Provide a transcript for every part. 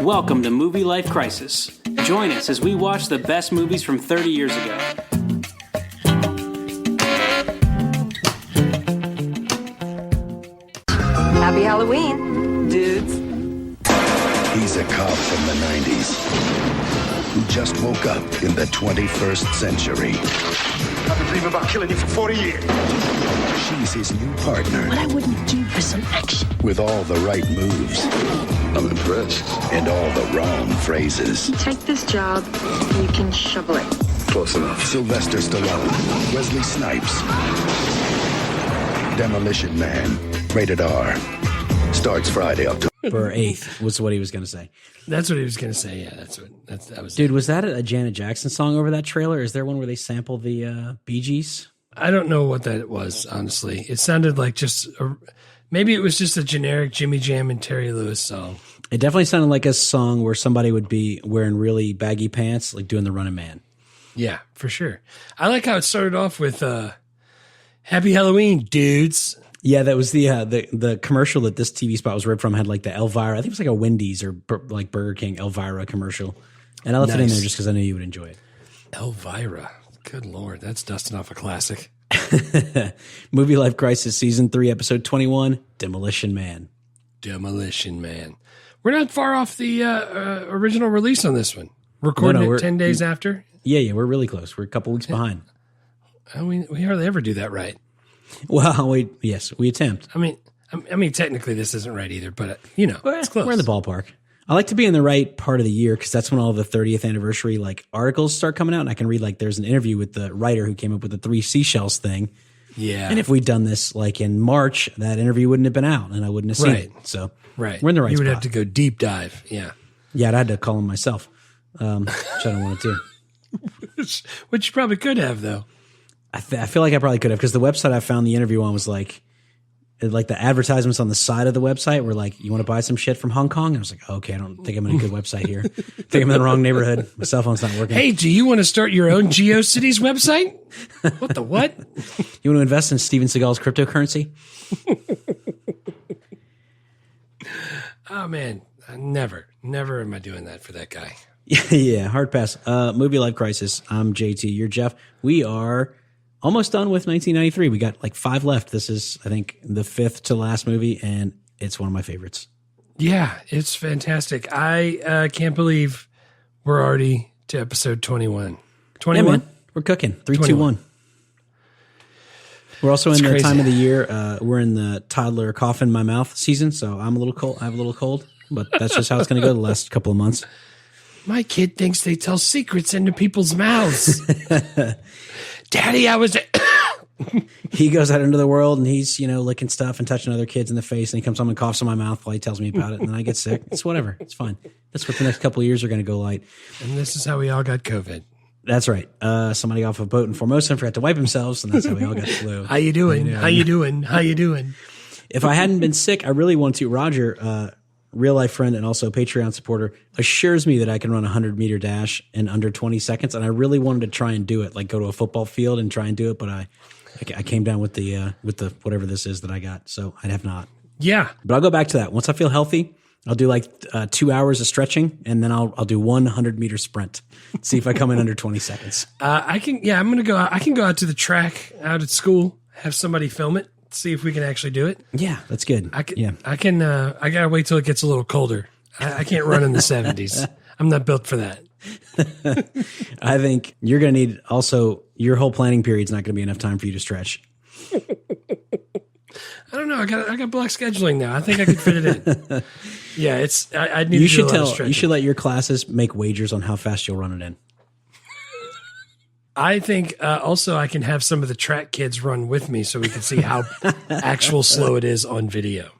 Welcome to Movie Life Crisis. Join us as we watch the best movies from 30 years ago. Happy Halloween, dudes. He's a cop from the 90s who just woke up in the 21st century. I've been dreaming about killing you for 40 years. She's his new partner. What I wouldn't do for some action. With all the right moves. I'm impressed. And all the wrong phrases. Take this job, you can shovel it. Close enough. Sylvester Stallone, Wesley Snipes. Demolition Man, rated R. Starts Friday, October 8th was what he was going to say. That's what he was going to say. Yeah, that was. Dude, was that a Janet Jackson song over that trailer? Is there one where they sample the Bee Gees? I don't know what that was, honestly. It sounded like maybe it was just a generic Jimmy Jam and Terry Lewis song. It definitely sounded like a song where somebody would be wearing really baggy pants, like doing the Running Man. Yeah, for sure. I like how it started off with Happy Halloween, dudes. Yeah, that was the commercial that this TV spot was ripped from had like the Elvira. I think it was like a Wendy's or like Burger King Elvira commercial. And I left it in there just because I knew you would enjoy it. Elvira. Good Lord, that's dusting off a classic. Movie Life Crisis Season 3, Episode 21, Demolition Man. Demolition Man. We're not far off the original release on this one. Recording it 10 days after? Yeah, we're really close. We're a couple weeks behind. We hardly ever do that right. Well, we attempt. I mean, technically this isn't right either, but it's close. We're in the ballpark. I like to be in the right part of the year because that's when all the 30th anniversary articles start coming out, and I can read there's an interview with the writer who came up with the 3 seashells thing. Yeah. And if we'd done this in March, that interview wouldn't have been out, and I wouldn't have seen it. So we're in the right spot. You would have to go deep dive. Yeah. Yeah, I'd had to call him myself, which I don't want to do. Which you probably could have, though. I feel like I probably could have because the website I found the interview on was like the advertisements on the side of the website were like, you want to buy some shit from Hong Kong? And I was like, okay, I don't think I'm in a good website here. I think I'm in the wrong neighborhood. My cell phone's not working. Hey, do you want to start your own GeoCities website? What the what? You want to invest in Steven Seagal's cryptocurrency? Oh, man. Never am I doing that for that guy. Yeah, hard pass. Movie Life Crisis. I'm JT. You're Jeff. We are almost done with 1993. We got 5 left. This is, I think, the 5th to last movie, and it's one of my favorites. Yeah, it's fantastic. I can't believe we're already to episode 21. 21? Yeah, man. We're cooking. 3, 2, 1. We're also in the time of the year. We're in the toddler cough in my mouth season, so I'm a little cold. I have a little cold, but that's just how it's going to go the last couple of months. My kid thinks they tell secrets into people's mouths. Daddy, I was... He goes out into the world and he's, licking stuff and touching other kids in the face, and he comes home and coughs in my mouth while he tells me about it, and then I get sick. It's whatever. It's fine. That's what the next couple of years are going to go like. And this is how we all got COVID. That's right. Somebody got off a boat in Formosa and forgot to wipe themselves, and that's how we all got the flu. How you doing? How you doing? How you doing? If I hadn't been sick, I really wanted to. Roger, real life friend and also Patreon supporter, assures me that I can run a 100-meter dash in under 20 seconds, and I really wanted to try and do it, go to a football field and try and do it, but I came down with the whatever this is that I got, so I have not. Yeah, but I'll go back to that once I feel healthy. I'll do 2 hours of stretching, and then I'll do 100-meter sprint. See if I come in under 20 seconds. I can. Yeah, I'm gonna go. I can go out to the track out at school, have somebody film it. See if we can actually do it. Yeah, that's good. I can. I gotta wait till it gets a little colder. I can't run in the 70s. I'm not built for that. I think you're gonna need also your whole planning period's not gonna be enough time for you to stretch. I don't know. I got block scheduling now. I think I could fit it in. Yeah, I need. You should You should let your classes make wagers on how fast you'll run it in. I think also I can have some of the track kids run with me so we can see how actual slow it is on video.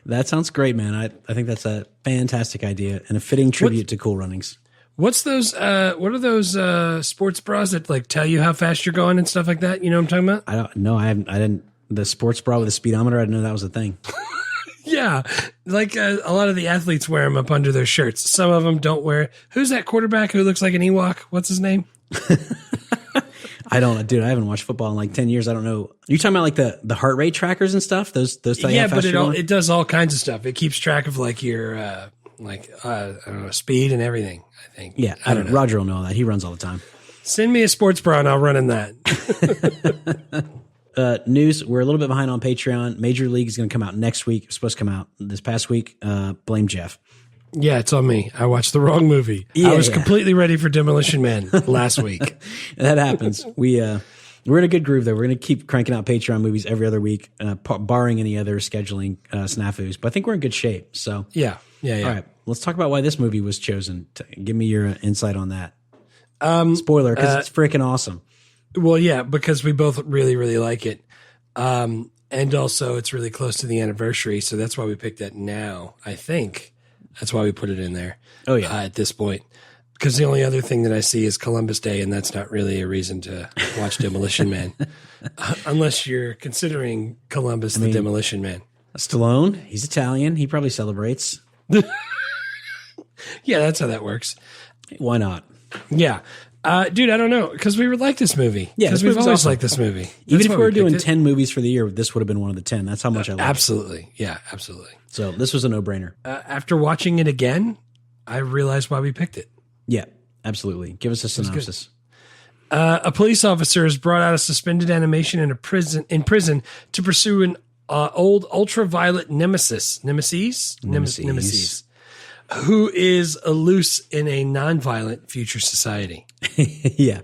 That sounds great, man. I think that's a fantastic idea and a fitting tribute to Cool Runnings. What's those? What are those sports bras that tell you how fast you're going and stuff like that? You know what I'm talking about? I don't know. I didn't. The sports bra with a speedometer. I didn't know that was a thing. Yeah, a lot of the athletes wear them up under their shirts. Some of them don't wear. Who's that quarterback who looks like an Ewok? What's his name? I don't, dude. I haven't watched football in 10 years. I don't know. Are you talking about the heart rate trackers and stuff? Those tell you how fast but it does all kinds of stuff. It keeps track of your Like, I don't know, speed and everything, I think. Yeah, I don't know. Roger will know that. He runs all the time. Send me a sports bra and I'll run in that. News, we're a little bit behind on Patreon. Major League is going to come out next week. It's supposed to come out this past week. Blame Jeff. Yeah, it's on me. I watched the wrong movie. I was completely ready for Demolition Man last week. That happens. We're in a good groove, though. We're going to keep cranking out Patreon movies every other week, barring any other scheduling snafus. But I think we're in good shape. So Yeah. All right, let's talk about why this movie was chosen. Give me your insight on that. Spoiler, because it's freaking awesome. Well, yeah, because we both really, really like it. And also it's really close to the anniversary. So that's why we picked that now, I think. That's why we put it in there. Oh, yeah. At this point. Because the only other thing that I see is Columbus Day, and that's not really a reason to watch Demolition Man. Unless you're considering Columbus the Demolition Man. Stallone, he's Italian. He probably celebrates. Yeah, that's how that works. Why not? Yeah. Dude, I don't know. Because we would like this movie. Yeah, because this we've movie's always awesome. liked this movie. Even That's if why we were picked doing it. 10 movies for the year, this would have been one of the 10. That's how much I love it. Absolutely. Yeah, absolutely. So this was a no-brainer. After watching it again, I realized why we picked it. Yeah, absolutely. Give us a synopsis. A police officer is brought out of suspended animation in prison to pursue an old ultraviolet nemesis, who is loose in a nonviolent future society. Yeah,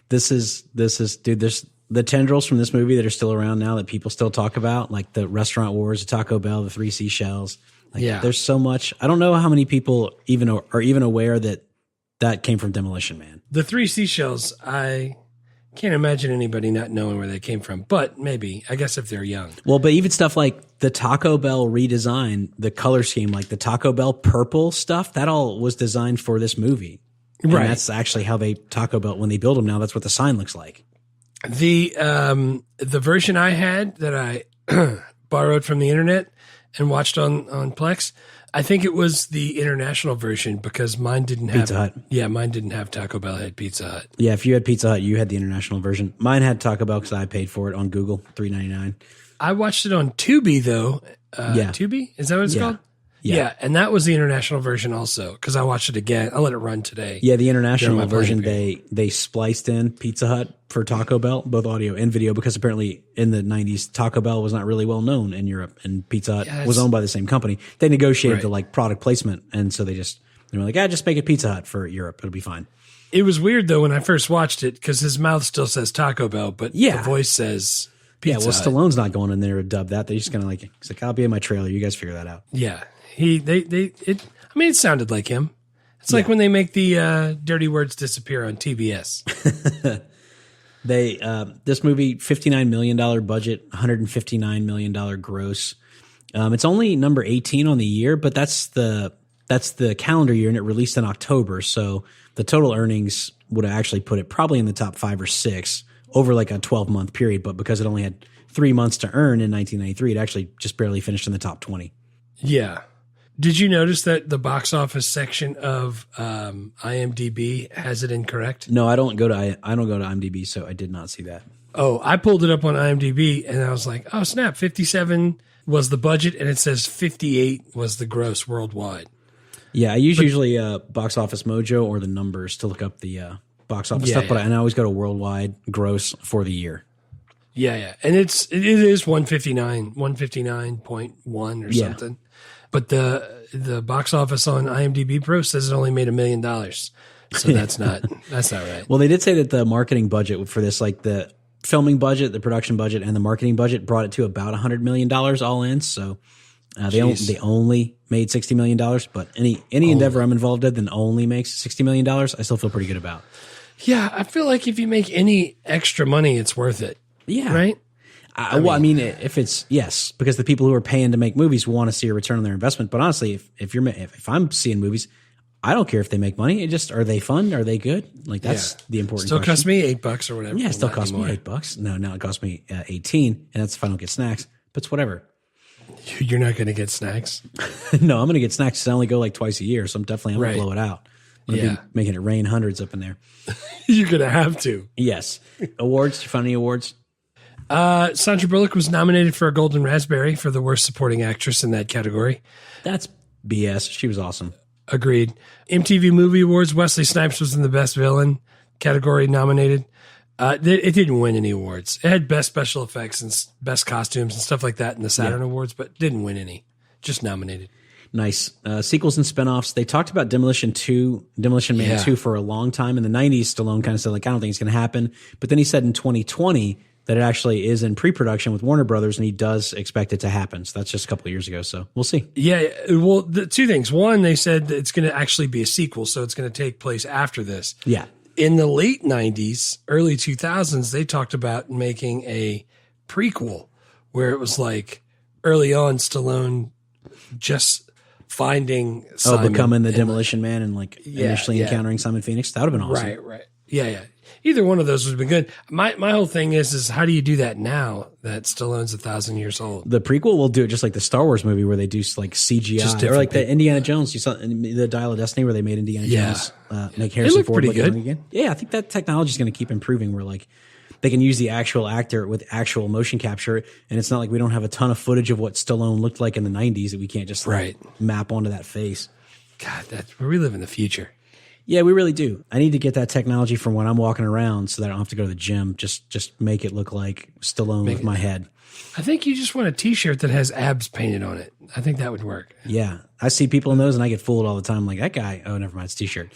this is dude. There's the tendrils from this movie that are still around now that people still talk about, like the restaurant wars, the Taco Bell, the three seashells. Like, Yeah. there's so much. I don't know how many people are even aware that came from Demolition Man. The three seashells, I can't imagine anybody not knowing where they came from, but maybe, I guess if they're young. Well, but even stuff like the Taco Bell redesign, the color scheme, like the Taco Bell purple stuff, that all was designed for this movie. And Right. that's actually how Taco Bell, when they build them now, that's what the sign looks like. The version I had that I borrowed from the internet and watched on Plex, I think it was the international version because mine didn't have Pizza Hut. Yeah, mine didn't have Taco Bell. It had Pizza Hut. Yeah, if you had Pizza Hut, you had the international version. Mine had Taco Bell because I paid for it on Google, $3.99. I watched it on Tubi though. Yeah. Tubi? Is that what it's Yeah. called? Yeah. Yeah, and that was the international version also because I watched it again. I let it run today. Yeah, the international During my version, playing they spliced in Pizza Hut for Taco Bell, both audio and video, because apparently in the 90s, Taco Bell was not really well known in Europe, and Pizza Hut was owned by the same company. They negotiated Right. the like product placement, and so they were like, just make it Pizza Hut for Europe. It'll be fine. It was weird though when I first watched it because his mouth still says Taco Bell, but Yeah. the voice says Pizza Yeah, well, Hut. Stallone's not going in there to dub that. They're just going to he's like, I'll be in my trailer. You guys figure that out. Yeah, it sounded like him. It's like when they make the dirty words disappear on TBS. This movie, $59 million budget, $159 million gross. It's only number 18 on the year, but that's the calendar year, and it released in October. So the total earnings would have actually put it probably in the top 5 or 6 over like a 12-month period. But because it only had 3 months to earn in 1993, it actually just barely finished in the top 20. Yeah. Did you notice that the box office section of IMDb has it incorrect? No, I don't go to IMDb, so I did not see that. Oh, I pulled it up on IMDb and I was like, oh snap, 57 was the budget and it says 58 was the gross worldwide. Yeah, I usually Box Office Mojo or the numbers to look up the box office stuff, but I always go to worldwide gross for the year. Yeah. And it is 159.1 or something. But the box office on IMDb Pro says it only made $1 million. So that's not right. Well, they did say that the marketing budget for this, like the filming budget, the production budget, and the marketing budget brought it to about $100 million all in. So they only made $60 million. But any endeavor I'm involved in that only makes $60 million, I still feel pretty good about. Yeah, I feel like if you make any extra money, it's worth it. Yeah. Right? I mean, if it's yes, because the people who are paying to make movies want to see a return on their investment. But honestly, if I'm seeing movies, I don't care if they make money. It just, are they fun? Are they good? Like that's the important. Still question. cost me $8 or whatever. Yeah, it still Not cost me anymore. $8. No, now it costs me 18, and that's if I don't get snacks. But it's whatever. You're not going to get snacks. No, I'm going to get snacks. 'Cause I only go like twice a year, so I'm going to blow it out. I'm going to be making it rain hundreds up in there. You're going to have to. Yes. Awards. Did you find any awards? Sandra Bullock was nominated for a Golden Raspberry for the worst supporting actress in that category. That's BS. She was awesome. Agreed. MTV Movie Awards, Wesley Snipes was in the Best Villain category nominated. It didn't win any awards. It had Best Special Effects and Best Costumes and stuff like that in the Saturn Awards, but didn't win any. Just nominated. Nice. Sequels and spinoffs. They talked about Demolition Man 2 for a long time. In the 90s, Stallone kind of said, like, I don't think it's going to happen. But then he said in 2020 that it actually is in pre-production with Warner Brothers, and he does expect it to happen. So that's just a couple of years ago. So we'll see. Yeah. Well, the two things. One, they said that it's going to actually be a sequel, so it's going to take place after this. Yeah. In the late 90s, early 2000s, they talked about making a prequel where it was like early on Stallone just finding Simon. Becoming the Demolition Man and like initially encountering Simon Phoenix. That would have been awesome. Right. Yeah. Either one of those would have been good. My whole thing is how do you do that now that Stallone's 1,000 years old? The prequel will do it just like the Star Wars movie where they do like CGI, or like the Indiana Jones. You saw the Dial of Destiny where they made Indiana Jones make Harrison Ford look young again. Yeah, I think that technology is going to keep improving. Where like they can use the actual actor with actual motion capture, and it's not like we don't have a ton of footage of what Stallone looked like in the 90s that we can't just map onto that face. God, that's where we live in the future. Yeah, we really do. I need to get that technology from when I'm walking around so that I don't have to go to the gym. Just make it look like Stallone with my head. I think you just want a T-shirt that has abs painted on it. I think that would work. Yeah. I see people in those and I get fooled all the time. Like, that guy, oh, never mind, it's a T-shirt.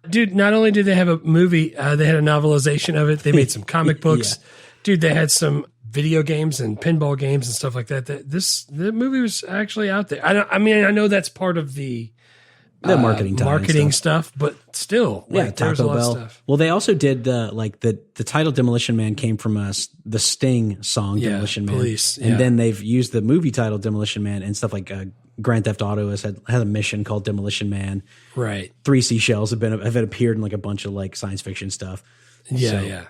Dude, not only did they have a movie, they had a novelization of it. They made some comic books. Dude, they had some video games and pinball games and stuff like that. The movie was actually out there. I know that's part of the marketing stuff, but still, there's a lot of stuff. Well, they also did the title Demolition Man came from the Sting song Demolition Man, and then they've used the movie title Demolition Man and stuff like Grand Theft Auto has a mission called Demolition Man. Right. 3 Seashells have appeared in like a bunch of like science fiction stuff. Yeah.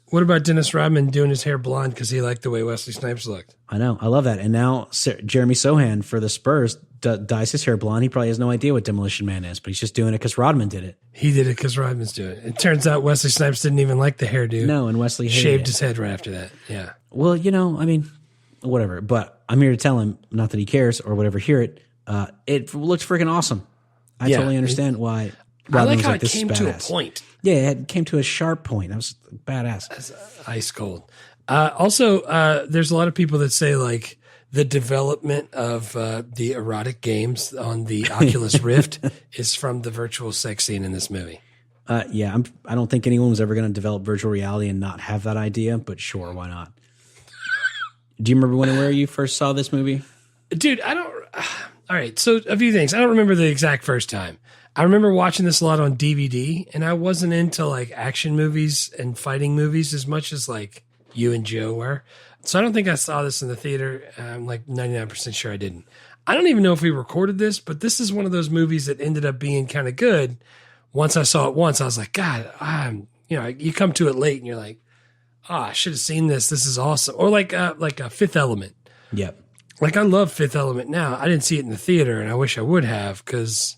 What about Dennis Rodman doing his hair blonde because he liked the way Wesley Snipes looked? I know. I love that. And now Jeremy Sohan for the Spurs dyes his hair blonde. He probably has no idea what Demolition Man is, but he's just doing it because Rodman did it. He did it because Rodman's doing it. It turns out Wesley Snipes didn't even like the hairdo. No, and Wesley shaved his head right after that. Yeah. Well, I mean, whatever. But I'm here to tell him, not that he cares or whatever, hear it. It looked freaking awesome. I totally understand why. I like how it came to a point. Yeah, it came to a sharp point. That was badass. That's ice cold. Also, there's a lot of people that say like the development of the erotic games on the Oculus Rift is from the virtual sex scene in this movie. I don't think anyone was ever going to develop virtual reality and not have that idea, but sure, why not? Do you remember when and where you first saw this movie? Dude, I don't. All right, so a few things. I don't remember the exact first time. I remember watching this a lot on DVD, and I wasn't into like action movies and fighting movies as much as like you and Joe were. So I don't think I saw this in the theater. I'm like 99% sure I didn't. I don't even know if we recorded this, but this is one of those movies that ended up being kind of good. Once I saw it once, I was like, God, you come to it late and you're like, I should have seen this. This is awesome. Or like a Fifth Element. Yep. Like I love Fifth Element now. I didn't see it in the theater, and I wish I would have because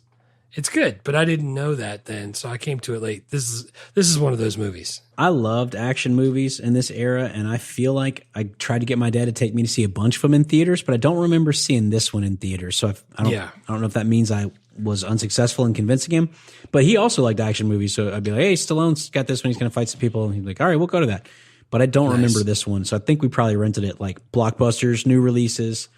it's good, but I didn't know that then, so I came to it late. This is one of those movies. I loved action movies in this era, and I feel like I tried to get my dad to take me to see a bunch of them in theaters, but I don't remember seeing this one in theaters. So I don't know if that means I was unsuccessful in convincing him. But he also liked action movies, so I'd be like, "Hey, Stallone's got this one. He's going to fight some people," and he'd be like, "All right, we'll go to that." But I don't remember this one, so I think we probably rented it like Blockbusters, new releases,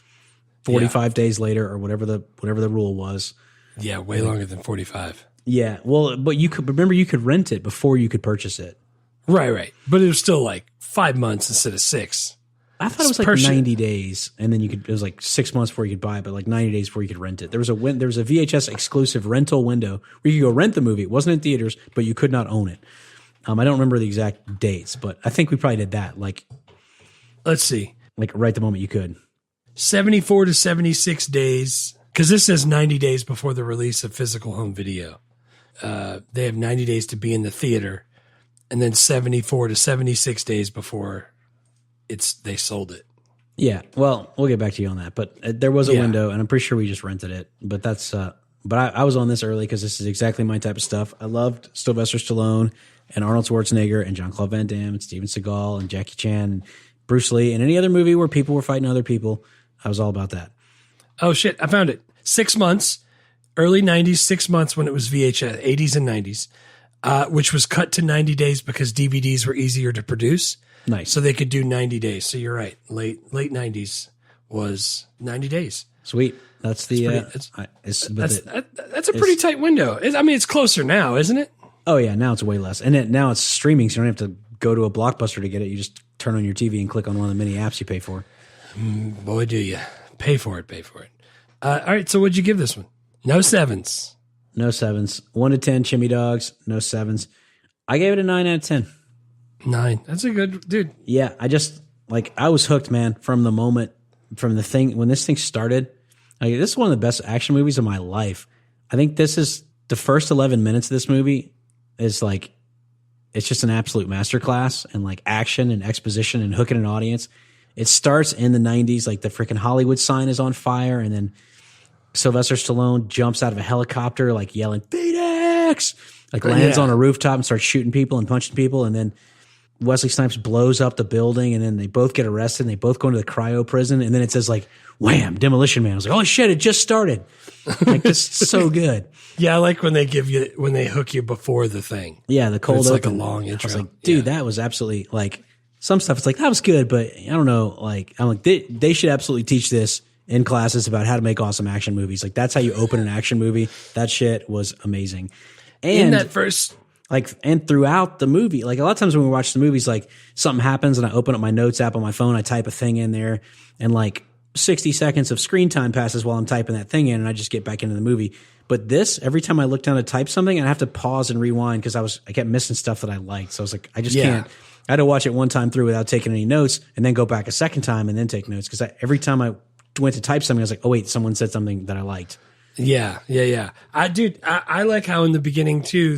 45 days later, or whatever the rule was. Yeah, way longer than 45. Yeah, well, but you could rent it before you could purchase it. Right. But it was still like 5 months instead of 6. I thought it was like 90 days, and then it was like 6 months before you could buy it, but like 90 days before you could rent it. There was a VHS exclusive rental window where you could go rent the movie. It wasn't in theaters, but you could not own it. I don't remember the exact dates, but I think we probably did that. Like, let's see, like right the moment you could. 74 to 76 days. Because this says 90 days before the release of physical home video. They have 90 days to be in the theater, and then 74 to 76 days before they sold it. Yeah, well, we'll get back to you on that. But there was a window, and I'm pretty sure we just rented it. But that's but I was on this early because this is exactly my type of stuff. I loved Sylvester Stallone and Arnold Schwarzenegger and Jean-Claude Van Damme and Steven Seagal and Jackie Chan and Bruce Lee and any other movie where people were fighting other people. I was all about that. Oh shit, I found it. 6 months, early 90s, 6 months when it was VHS, 80s and 90s, which was cut to 90 days because DVDs were easier to produce. Nice. So they could do 90 days. So you're right. Late 90s was 90 days. Sweet. That's the that's a pretty tight window. I mean, it's closer now, isn't it? Oh yeah, now it's way less, and now it's streaming, so you don't have to go to a Blockbuster to get it. You just turn on your TV and click on one of the many apps you pay for. Boy, do you pay for it? All right, so what'd you give this one? No sevens. No sevens. 1 to 10 chimney dogs. No sevens. I gave it a 9 out of 10. 9. That's a good dude. Yeah, I was hooked, man, from the moment when this thing started. This is one of the best action movies of my life. I think this is the first 11 minutes of this movie is like, it's just an absolute masterclass and like action and exposition and hooking an audience. It starts in the 90s, like the freaking Hollywood sign is on fire, and then Sylvester Stallone jumps out of a helicopter, like yelling Phoenix, like lands on a rooftop and starts shooting people and punching people, and then Wesley Snipes blows up the building, and then they both get arrested, and they both go into the cryo prison, and then it says like, wham, Demolition Man. I was like, holy shit, it just started. Like, this is so good. Yeah, I like when they hook you before the thing. Yeah, the cold it's open. Like a long intro. I was like, dude, that was absolutely like some stuff. It's like, that was good, but I don't know. Like, I'm like, they should absolutely teach this in classes about how to make awesome action movies. Like, that's how you open an action movie. That shit was amazing. And in that first, and throughout the movie, like a lot of times when we watch the movies, like something happens and I open up my notes app on my phone, I type a thing in there, and like 60 seconds of screen time passes while I'm typing that thing in, and I just get back into the movie. But this, every time I look down to type something, I have to pause and rewind because I kept missing stuff that I liked. So I was like, I just can't. I had to watch it one time through without taking any notes, and then go back a second time and then take notes, because every time I went to type something, I was like, oh wait, someone said something that I liked. Yeah. I like how in the beginning too,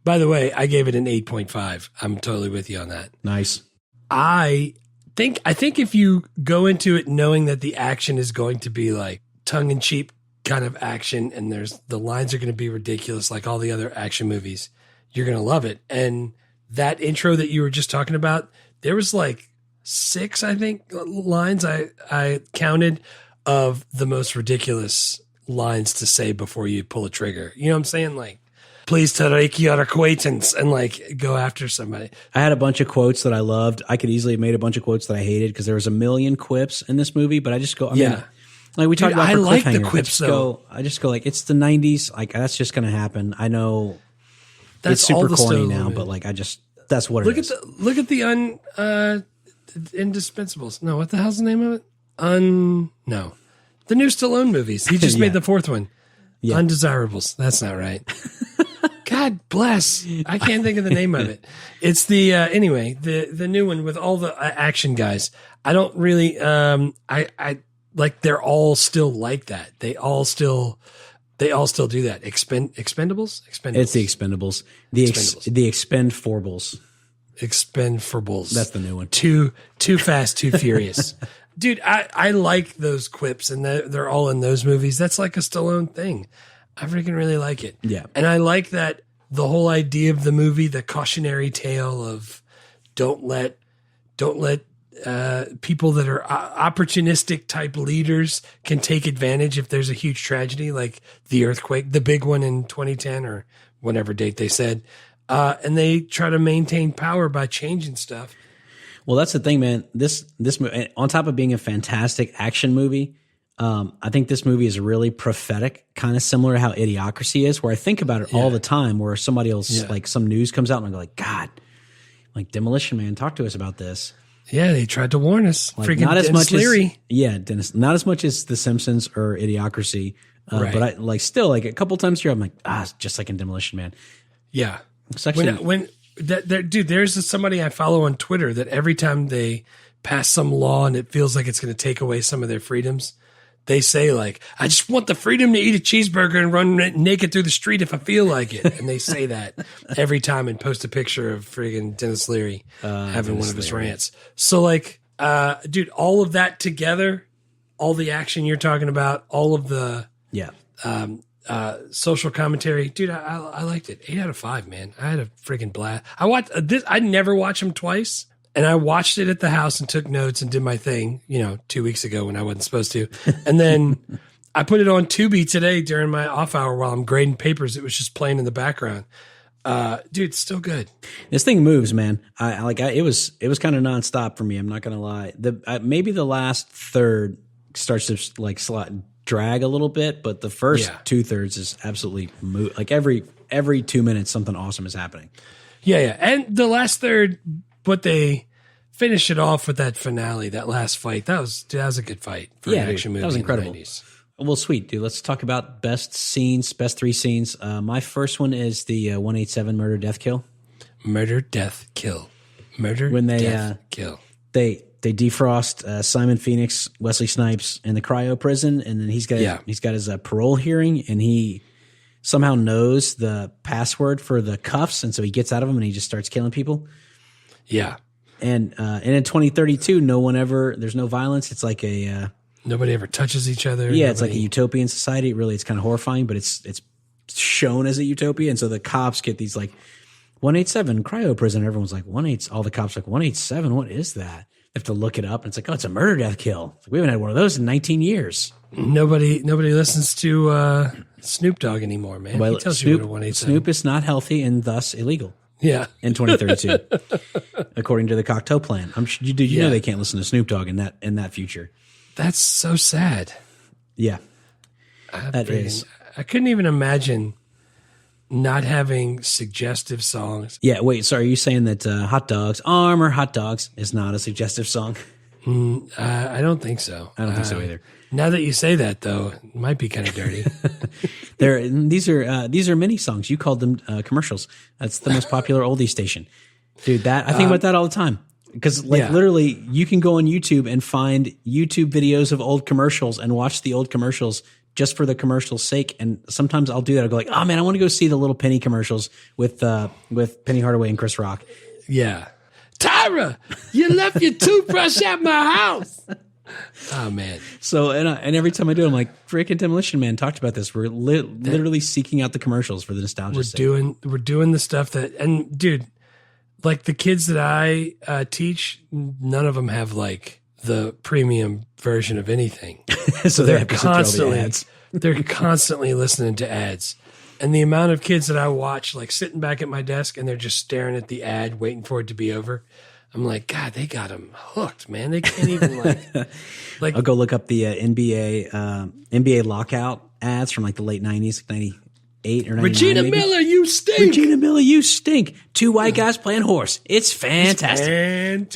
by the way, I gave it an 8.5. I'm totally with you on that. Nice. I think if you go into it knowing that the action is going to be like tongue in cheek kind of action, and the lines are going to be ridiculous like all the other action movies, you're going to love it. And that intro that you were just talking about, there was like 6, I think, lines I counted of the most ridiculous lines to say before you pull a trigger. You know what I'm saying? Like, please take your acquaintance, and like go after somebody. I had a bunch of quotes that I loved. I could easily have made a bunch of quotes that I hated because there was a million quips in this movie, but I just go, like we talked about. I like the quips though. I just go like, it's the 90s. Like, that's just going to happen. I know that's it's super corny now, movie. but like, that's what it is. Look at the Indispensables. No, what the hell's the name of it? No. The new Stallone movies. He just made the 4th one. Yeah. Undesirables. That's not right. God bless. I can't think of the name of it. It's the the new one with all the action guys. I don't really I like, they're all still like that. They all still do that. Expendables? It's the Expendables. The Expendables. Expendables. That's the new one. Too Fast, Too Furious. Dude, I like those quips, and they're all in those movies. That's like a Stallone thing. I freaking really like it. Yeah. And I like that the whole idea of the movie, the cautionary tale of don't let people that are opportunistic type leaders can take advantage if there's a huge tragedy like the earthquake, the big one in 2010 or whatever date they said. And they try to maintain power by changing stuff. Well, that's the thing, man. This movie, on top of being a fantastic action movie, I think this movie is really prophetic, kind of similar to how Idiocracy is, where I think about it all the time, where somebody else, like some news comes out and I go like, God, like Demolition Man, talk to us about this. Yeah, they tried to warn us. Like, freaking not as Denis much Leary. Dennis, not as much as The Simpsons or Idiocracy, right. But I like still like a couple times here, I'm like, it's just like in Demolition Man. Yeah. It's actually, dude, there's somebody I follow on Twitter that every time they pass some law and it feels like it's going to take away some of their freedoms, they say like, I just want the freedom to eat a cheeseburger and run naked through the street if I feel like it. And they say that every time and post a picture of friggin' Denis Leary having one of his rants. So like, dude, all of that together, all the action you're talking about, all of the social commentary, dude, I liked it. 8 out of 5, man. I had a friggin' blast. I watched this. I never watch them twice. And I watched it at the house and took notes and did my thing, 2 weeks ago when I wasn't supposed to. And then I put it on Tubi today during my off hour while I'm grading papers. It was just playing in the background. Dude, it's still good. This thing moves, man. It was kind of nonstop for me. I'm not gonna lie. Maybe the last third starts to drag a little bit, but the first 2/3 is absolutely like every 2 minutes something awesome is happening. Yeah, and the last third, but they finish it off with that finale, that last fight. That was a good fight for an action movie. That was incredible. In the 90s. Well, sweet, dude. Let's talk about best 3 scenes. My first one is the 187 murder, death, kill. Murder, death, kill. Murder, when they death, kill. They defrost Simon Phoenix, Wesley Snipes in the cryo prison, and then he's got his parole hearing, and he somehow knows the password for the cuffs, and so he gets out of them and he just starts killing people. Yeah. And in 2032, there's no violence. It's like nobody ever touches each other. Yeah, it's like a utopian society. Really, it's kind of horrifying, but it's shown as a utopia. And so the cops get these like 187 cryo prison. Everyone's like all the cops like 187. What is that? They have to look it up. And it's like, oh, it's a murder, death, kill. It's like, we haven't had one of those in 19 years. Nobody listens to Snoop Dogg anymore, man. Well, he tells you what a 187. Snoop is not healthy and thus illegal. Yeah. In 2032, according to the Cocteau Plan. You know they can't listen to Snoop Dogg in that future. That's so sad. Yeah, that is. I couldn't even imagine not having suggestive songs. Yeah, wait, sorry, are you saying that Hot Dogs, Armor Hot Dogs is not a suggestive song? I don't think so. I don't think so either. Now that you say that, though, it might be kind of dirty. These are mini songs. You called them commercials. That's the most popular oldie station. Dude, I think about that all the time. Because literally you can go on YouTube and find YouTube videos of old commercials and watch the old commercials just for the commercial's sake. And sometimes I'll do that. I'll go like, oh man, I want to go see the little Penny commercials with Penny Hardaway and Chris Rock. Yeah. Tyra, you left your toothbrush at my house. Oh man. So, and every time I do, I'm like, freaking Demolition Man talked about this. We're literally seeking out the commercials for the nostalgia sake. We're doing the stuff that, and dude, like the kids that I teach, none of them have like the premium version of anything. So they're constantly listening to ads. And the amount of kids that I watch, like sitting back at my desk and they're just staring at the ad, waiting for it to be over. I'm like, God, they got them hooked, man. They can't even like. I'll go look up the NBA lockout ads from like the late 90s, like 98 or 99. Regina maybe. Miller, you stink. Regina Miller, you stink. 2 white guys playing horse. It's fantastic.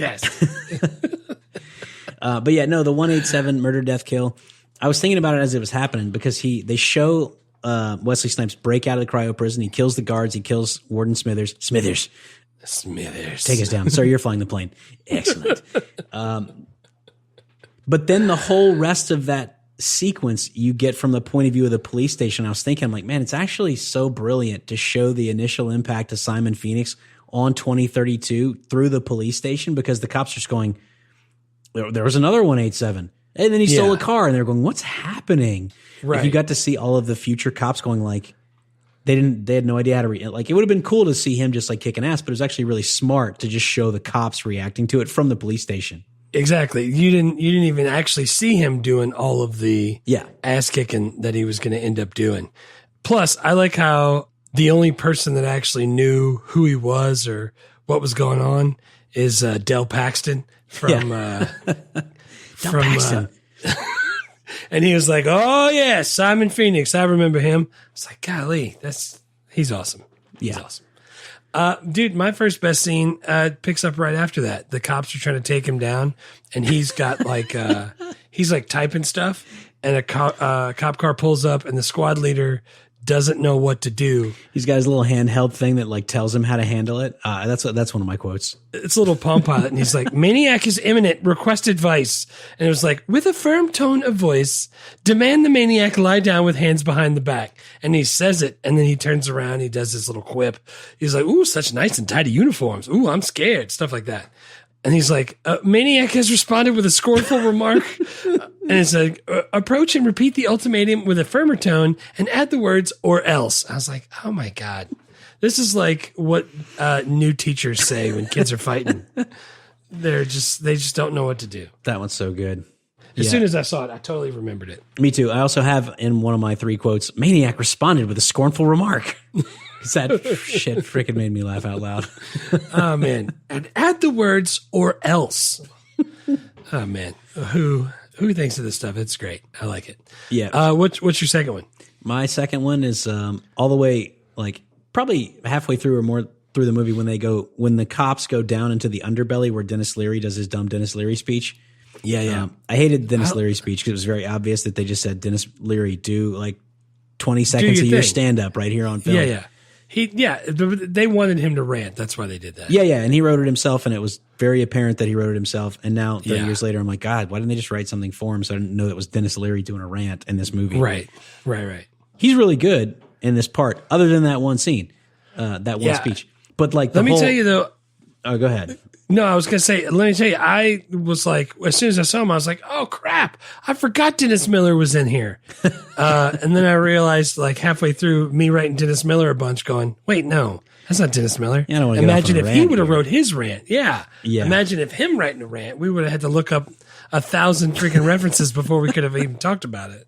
But yeah, no, the 187 murder, death, kill. I was thinking about it as it was happening because they show Wesley Snipes break out of the cryo prison. He kills the guards. He kills Warden Smithers. Smithers. Take us down. Sir, you're flying the plane. Excellent. But then the whole rest of that sequence you get from the point of view of the police station. I was thinking, I'm like, man, it's actually so brilliant to show the initial impact of Simon Phoenix on 2032 through the police station because the cops are just going, there was another 187. And then he stole a car and they're going, what's happening? Right. Like you got to see all of the future cops going like, they had no idea how to like, it would have been cool to see him just like kicking ass, but it was actually really smart to just show the cops reacting to it from the police station. Exactly. You didn't even actually see him doing all of the ass kicking that he was going to end up doing. Plus, I like how the only person that actually knew who he was or what was going on is Del Paxton from Paxton. And he was like, "Oh yeah, Simon Phoenix. I remember him." It's like, golly, he's awesome. He's awesome. Dude, my first best scene picks up right after that. The cops are trying to take him down, and he's got like he's like typing stuff, and a cop car pulls up, and the squad leader doesn't know what to do. He's got his little handheld thing that like tells him how to handle it. That's one of my quotes. It's a little Palm Pilot, and he's like, "Maniac is imminent. Request advice." And it was like, with a firm tone of voice, demand the maniac lie down with hands behind the back. And he says it, and then he turns around. He does this little quip. He's like, "Ooh, such nice and tidy uniforms. Ooh, I'm scared." Stuff like that. And he's like, "Maniac has responded with a scornful remark." And it's like, approach and repeat the ultimatum with a firmer tone and add the words "or else." I was like, oh my God. This is like what new teachers say when kids are fighting. they just don't know what to do. That one's so good. As soon as I saw it, I totally remembered it. Me too. I also have in one of my 3 quotes, Maniac responded with a scornful remark. That shit freaking made me laugh out loud. Oh, man. And add the words or else. Oh, man. Who thinks of this stuff? It's great. I like it. Yeah. What's your second one? My second one is all the way, like, probably halfway through or more through the movie when the cops go down into the underbelly where Denis Leary does his dumb Denis Leary speech. Yeah. I hated Denis Leary's speech because it was very obvious that they just said, Denis Leary, do like 20 seconds of your stand-up right here on film. Yeah. They wanted him to rant. That's why they did that. Yeah. And he wrote it himself, and it was very apparent that he wrote it himself. And now, 30 years later, I'm like, God, why didn't they just write something for him so I didn't know that was Denis Leary doing a rant in this movie? Right. He's really good in this part, other than that one scene, that one speech. But like, let me tell you though. Oh, go ahead. No, I was going to say, let me tell you, I was like, as soon as I saw him, I was like, oh crap, I forgot Dennis Miller was in here. And then I realized like halfway through me writing Dennis Miller a bunch going, wait, no, that's not Dennis Miller. Yeah, I don't want to imagine if he would have here. wrote his rant. Yeah. Imagine if him writing a rant, we would have had to look up 1,000 freaking references before we could have even talked about it.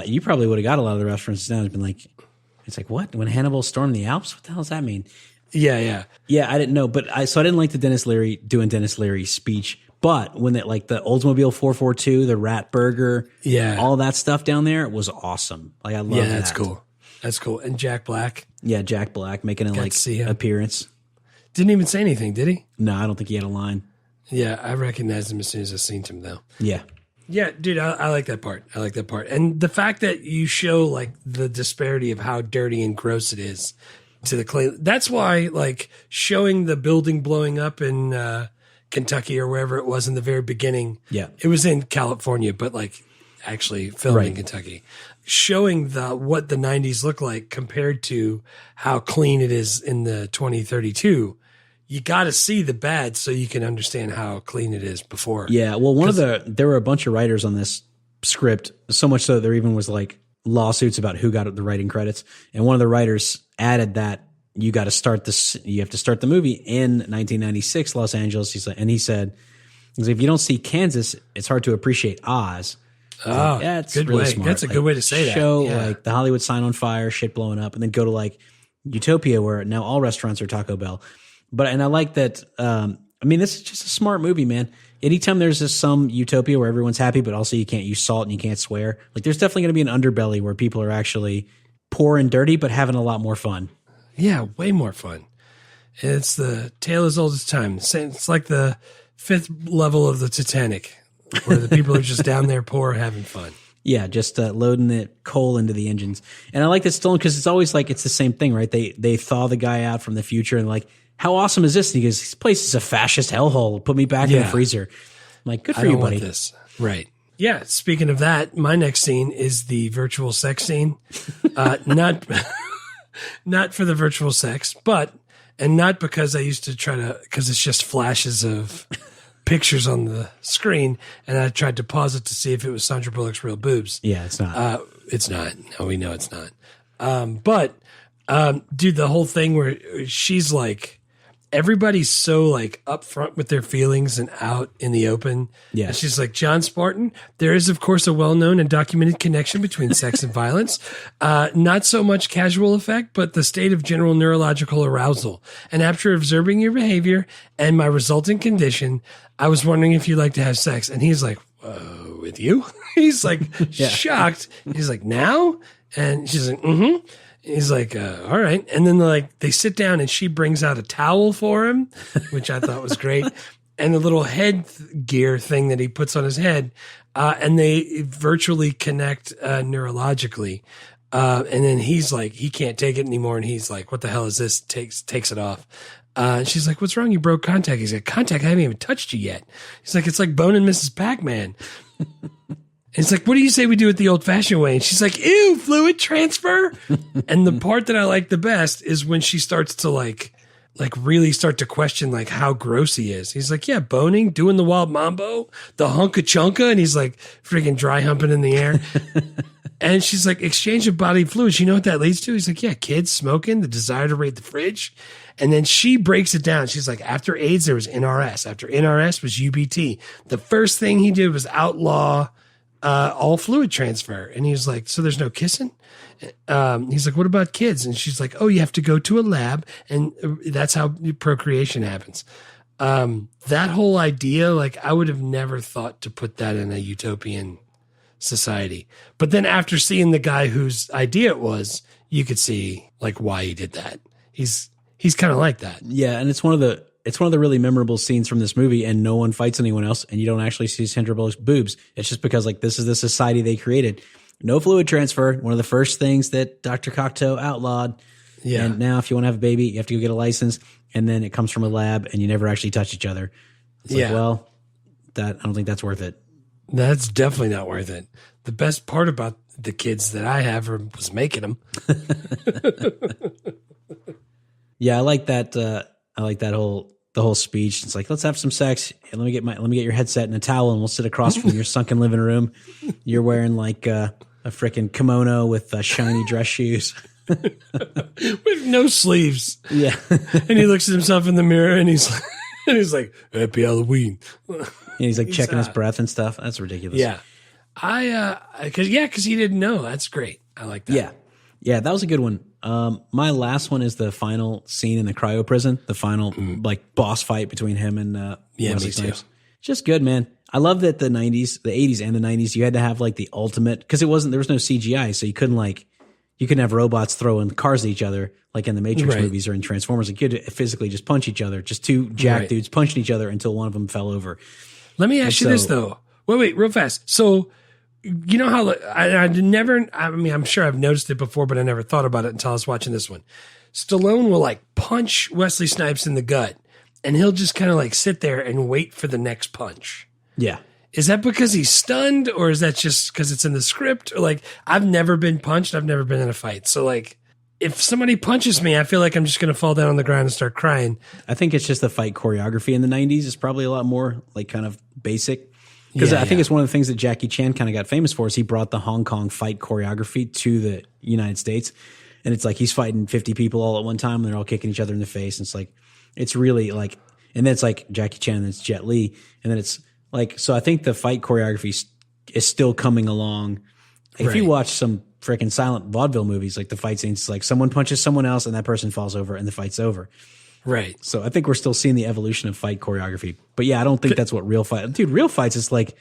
You probably would have got a lot of the references down and been like, it's like, what? When Hannibal stormed the Alps? What the hell does that mean? Yeah. Yeah, I didn't know, but I didn't like the Denis Leary doing Denis Leary's speech. But when like the Oldsmobile 442, the Rat Burger, all that stuff down there was awesome. Like I love that. Yeah, that's cool. And Jack Black. Yeah, Jack Black making an appearance. Didn't even say anything, did he? No, I don't think he had a line. Yeah, I recognized him as soon as I seen him though. Yeah. Yeah, dude, I like that part. And the fact that you show like the disparity of how dirty and gross it is to the clay. That's why like showing the building blowing up in Kentucky or wherever it was in the very beginning. Yeah. It was in California, but like actually filmed in Kentucky. Showing what the 90s look like compared to how clean it is in the 2032. You got to see the bad so you can understand how clean it is before. Yeah. Well, there were a bunch of writers on this script, so much so that there even was like lawsuits about who got the writing credits. And one of the writers added that you have to start the movie in 1996, Los Angeles. He said, if you don't see Kansas, it's hard to appreciate Oz. Oh, that's good really way. smart. That's a good way to say that. Show like the Hollywood sign on fire, shit blowing up, and then go to like Utopia where now all restaurants are Taco Bell. And I like that. This is just a smart movie, man. Anytime there's some utopia where everyone's happy, but also you can't use salt and you can't swear, like there's definitely going to be an underbelly where people are actually poor and dirty, but having a lot more fun. Yeah, way more fun. It's the tale as old as time. It's like the 5th level of the Titanic, where the people are just down there poor having fun. Yeah, just loading the coal into the engines. And I like that Stallone because it's always like it's the same thing, right? They thaw the guy out from the future and like, how awesome is this? And he goes, this place is a fascist hellhole. Put me back in the freezer. I'm like, good for you, buddy. Want this. Right. Yeah. Speaking of that, my next scene is the virtual sex scene. Not for the virtual sex, and not because I used to because it's just flashes of pictures on the screen, and I tried to pause it to see if it was Sandra Bullock's real boobs. Yeah, it's not. It's not. No, we know it's not. Dude, the whole thing where she's like, everybody's so like upfront with their feelings and out in the open. Yeah. And she's like, John Spartan, there is of course a well-known and documented connection between sex and violence. Not so much casual effect, but the state of general neurological arousal. And after observing your behavior and my resulting condition, I was wondering if you'd like to have sex. And he's like, with you? He's like shocked. He's like, now? And she's like, mm-hmm. He's like, all right. And then they sit down and she brings out a towel for him, which I thought was great. And the little headgear thing that he puts on his head. And they virtually connect neurologically. And then he's like, he can't take it anymore. And he's like, what the hell is this? Takes it off. And she's like, what's wrong? You broke contact. He's like, contact? I haven't even touched you yet. He's like, it's like boning Mrs. Pac-Man. It's like, what do you say we do it the old-fashioned way? And she's like, ew, fluid transfer. And the part that I like the best is when she starts to like really start to question like how gross he is. He's like, yeah, boning, doing the wild mambo, the hunka chunka, and he's like freaking dry humping in the air. And she's like, exchange of body fluids. You know what that leads to? He's like, yeah, kids, smoking, the desire to raid the fridge. And then she breaks it down. She's like, after AIDS, there was NRS. After NRS was UBT. The first thing he did was outlaw all fluid transfer. And he was like, so there's no kissing? He's like, what about kids? And she's like, oh, you have to go to a lab, and that's how procreation happens. That whole idea, like, I would have never thought to put that in a utopian society. But then after seeing the guy whose idea it was, you could see like why he did that. He's kind of like that. Yeah, and it's one of the really memorable scenes from this movie, and no one fights anyone else, and you don't actually see Sandra Bullock's boobs. It's just because like this is the society they created. No fluid transfer. One of the first things that Dr. Cocteau outlawed. Yeah. And now if you want to have a baby, you have to go get a license, and then it comes from a lab, and you never actually touch each other. It's like, well, I don't think that's worth it. That's definitely not worth it. The best part about the kids that I have was making them. Yeah, I like that. I like that the whole speech. It's like, let's have some sex. And let me get your headset and a towel, and we'll sit across from your sunken living room. You're wearing like a freaking kimono with shiny dress shoes. With no sleeves. Yeah. And he looks at himself in the mirror, and he's like, happy Halloween. And he's like checking his breath and stuff. That's ridiculous. Yeah. Because he didn't know. That's great. I like that. Yeah. Yeah, that was a good one. My last one is the final scene in the cryo prison, the final like boss fight between him and Wesley Snipes. Just good, man. I love that the 80s and the 90s, you had to have like the ultimate, because there was no CGI, so you couldn't have robots throwing cars at each other like in the Matrix movies or in Transformers. Like you had to physically just punch each other, just two jack dudes punching each other until one of them fell over. Let me ask you this though. Wait, real fast. So, you know how I'm sure I've noticed it before, but I never thought about it until I was watching this one. Stallone will like punch Wesley Snipes in the gut, and he'll just kind of like sit there and wait for the next punch. Yeah. Is that because he's stunned, or is that just because it's in the script? Or like, I've never been punched. I've never been in a fight. So like, if somebody punches me, I feel like I'm just going to fall down on the ground and start crying. I think it's just the fight choreography in the 90s is probably a lot more like kind of basic. Because I think it's one of the things that Jackie Chan kind of got famous for is he brought the Hong Kong fight choreography to the United States. And it's like he's fighting 50 people all at one time, and they're all kicking each other in the face. And it's like, it's really like, and then it's like Jackie Chan, and it's Jet Li. And then it's like, so I think the fight choreography is still coming along. If you watch some freaking silent vaudeville movies, like the fight scenes, it's like someone punches someone else and that person falls over and the fight's over. Right. So I think we're still seeing the evolution of fight choreography. But yeah, I don't think that's what real fight. Dude, real fights is like,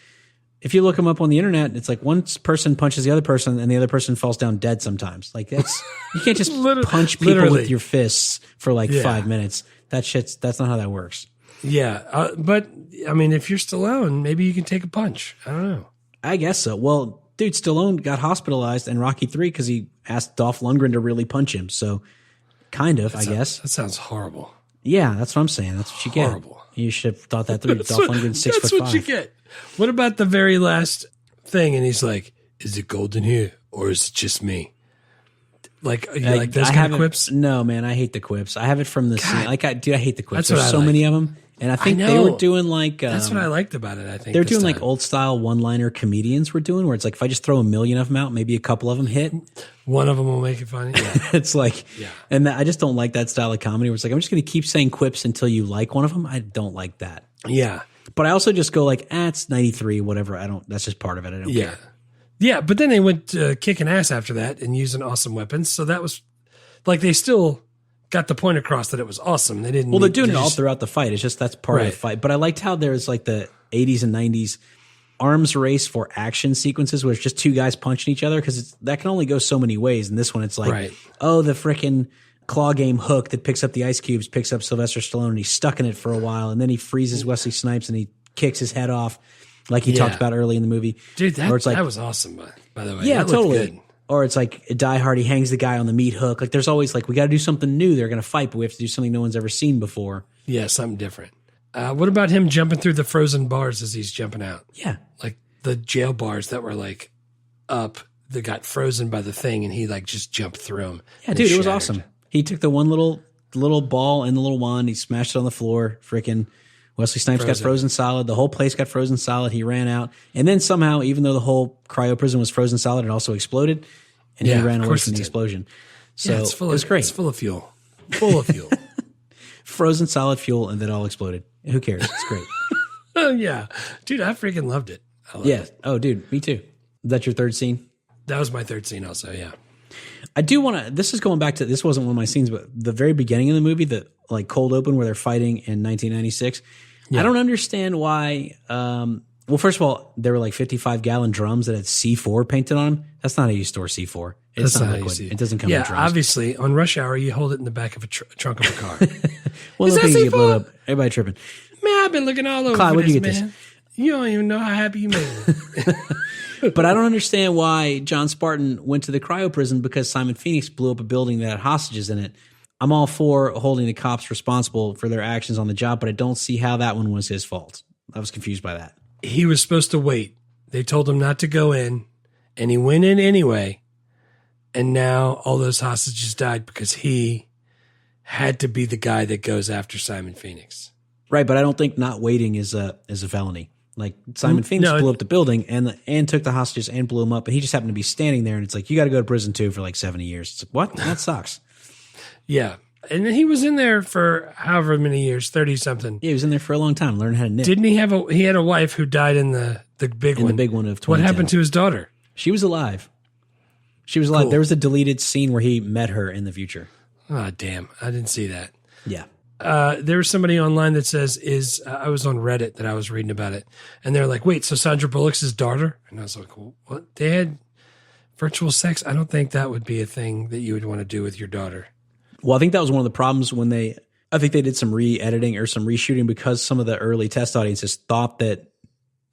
if you look them up on the internet, it's like one person punches the other person and the other person falls down dead sometimes. Like that's, you can't just punch people with your fists for like 5 minutes. That's not how that works. Yeah. But I mean, if you're Stallone, maybe you can take a punch. I don't know. I guess so. Well, dude, Stallone got hospitalized in Rocky 3 because he asked Dolph Lundgren to really punch him. So kind of, I guess. That sounds horrible. Yeah, that's what I'm saying. That's what you get. Horrible. You should have thought that through. Dolph Lundgren's 6'5". That's what you get. What about the very last thing? And he's like, is it golden here or is it just me? Like, you like those kind of quips? No, man, I hate the quips. I have it from the scene. Like, I hate the quips. There's so many of them. And I think they were doing like... that's what I liked about it, I think. They're doing like old style one-liner comedians were doing, where it's like, if I just throw a million of them out, maybe a couple of them hit. One of them will make it funny. Yeah. It's like... Yeah. And I just don't like that style of comedy where it's like, I'm just going to keep saying quips until you like one of them. I don't like that. Yeah. But I also just go like, it's 93, whatever. That's just part of it. I don't care. Yeah, but then they went kicking ass after that and using awesome weapons. So that was... Like, they still... got the point across that it was awesome. They didn't. Well, they're doing it all throughout the fight. It's just that's part of the fight. But I liked how there's like the 80s and 90s arms race for action sequences where it's just two guys punching each other because that can only go so many ways. And this one, it's like, oh, the freaking claw game hook that picks up the ice cubes picks up Sylvester Stallone and he's stuck in it for a while, and then he freezes Wesley Snipes and he kicks his head off, like he talked about early in the movie. Dude, that was awesome. By the way, yeah, that totally. Good. Or it's like Die Hard, he hangs the guy on the meat hook. Like there's always like, we got to do something new. They're going to fight, but we have to do something no one's ever seen before. Yeah, something different. What about him jumping through the frozen bars as he's jumping out? Yeah. Like the jail bars that were like up, that got frozen by the thing, and he like just jumped through them. Yeah, dude, it was awesome. He took the one little ball and the little wand, he smashed it on the floor. Freaking Wesley Snipes got frozen solid. The whole place got frozen solid. He ran out. And then somehow, even though the whole cryo prison was frozen solid, it also exploded. And he ran away from the explosion. So yeah, it was great. It's full of fuel. Full of fuel. frozen solid fuel, and then all exploded. Who cares? It's great. Oh, yeah. Dude, I freaking loved it. Yeah. Oh, dude, me too. Is that your third scene? That was my third scene also, yeah. I do want to, this is going back to, this wasn't one of my scenes, but the very beginning of the movie, the like cold open where they're fighting in 1996. Yeah. I don't understand why, well, first of all, there were like 55-gallon drums that had C4 painted on them. That's not how you store C4. It's not liquid. It doesn't come in drums. Yeah, obviously, on rush hour, you hold it in the back of a trunk of a car. Well, look, you get blown up. Everybody tripping. Man, I've been looking all over Clyde, for where'd this, you get man. This? You don't even know how happy you made it. But I don't understand why John Spartan went to the cryo prison because Simon Phoenix blew up a building that had hostages in it. I'm all for holding the cops responsible for their actions on the job, but I don't see how that one was his fault. I was confused by that. He was supposed to wait. They told him not to go in, and he went in anyway. And now all those hostages died because he had to be the guy that goes after Simon Phoenix. Right, but I don't think not waiting is a felony. Like Simon Phoenix blew up the building and took the hostages and blew them up, and he just happened to be standing there. And it's like, you got to go to prison too for like 70 years. It's like, what? That sucks. Yeah, and he was in there for however many years, 30 something. Yeah, he was in there for a long time, learning how to knit. Didn't he have he had a wife who died in the big one? The big one of 2010. What happened to his daughter? She was alive. She was alive. Cool. There was a deleted scene where he met her in the future. Oh, damn! I didn't see that. Yeah. There was somebody online that says, I was on Reddit that I was reading about it, and they're like, wait, so Sandra Bullock's his daughter? And I was like, what? They had virtual sex? I don't think that would be a thing that you would want to do with your daughter. Well, I think that was one of the problems when I think they did some re-editing or some reshooting because some of the early test audiences thought that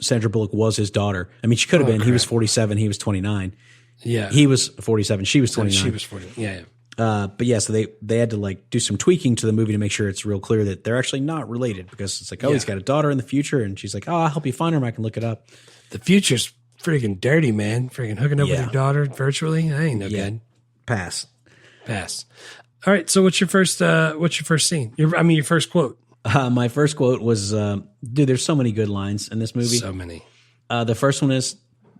Sandra Bullock was his daughter. I mean, she could have been. Crap. He was 47. He was 29. Yeah. He was 47. She was 29. She was 40. Yeah. But yeah, so they had to like do some tweaking to the movie to make sure it's real clear that they're actually not related because it's like, he's got a daughter in the future. And she's like, I'll help you find her and I can look it up. The future's freaking dirty, man. Freaking hooking up with your daughter virtually. That ain't no good. Pass. All right. So what's your first scene? Your first quote. My first quote was, dude, there's so many good lines in this movie. So many. The first one is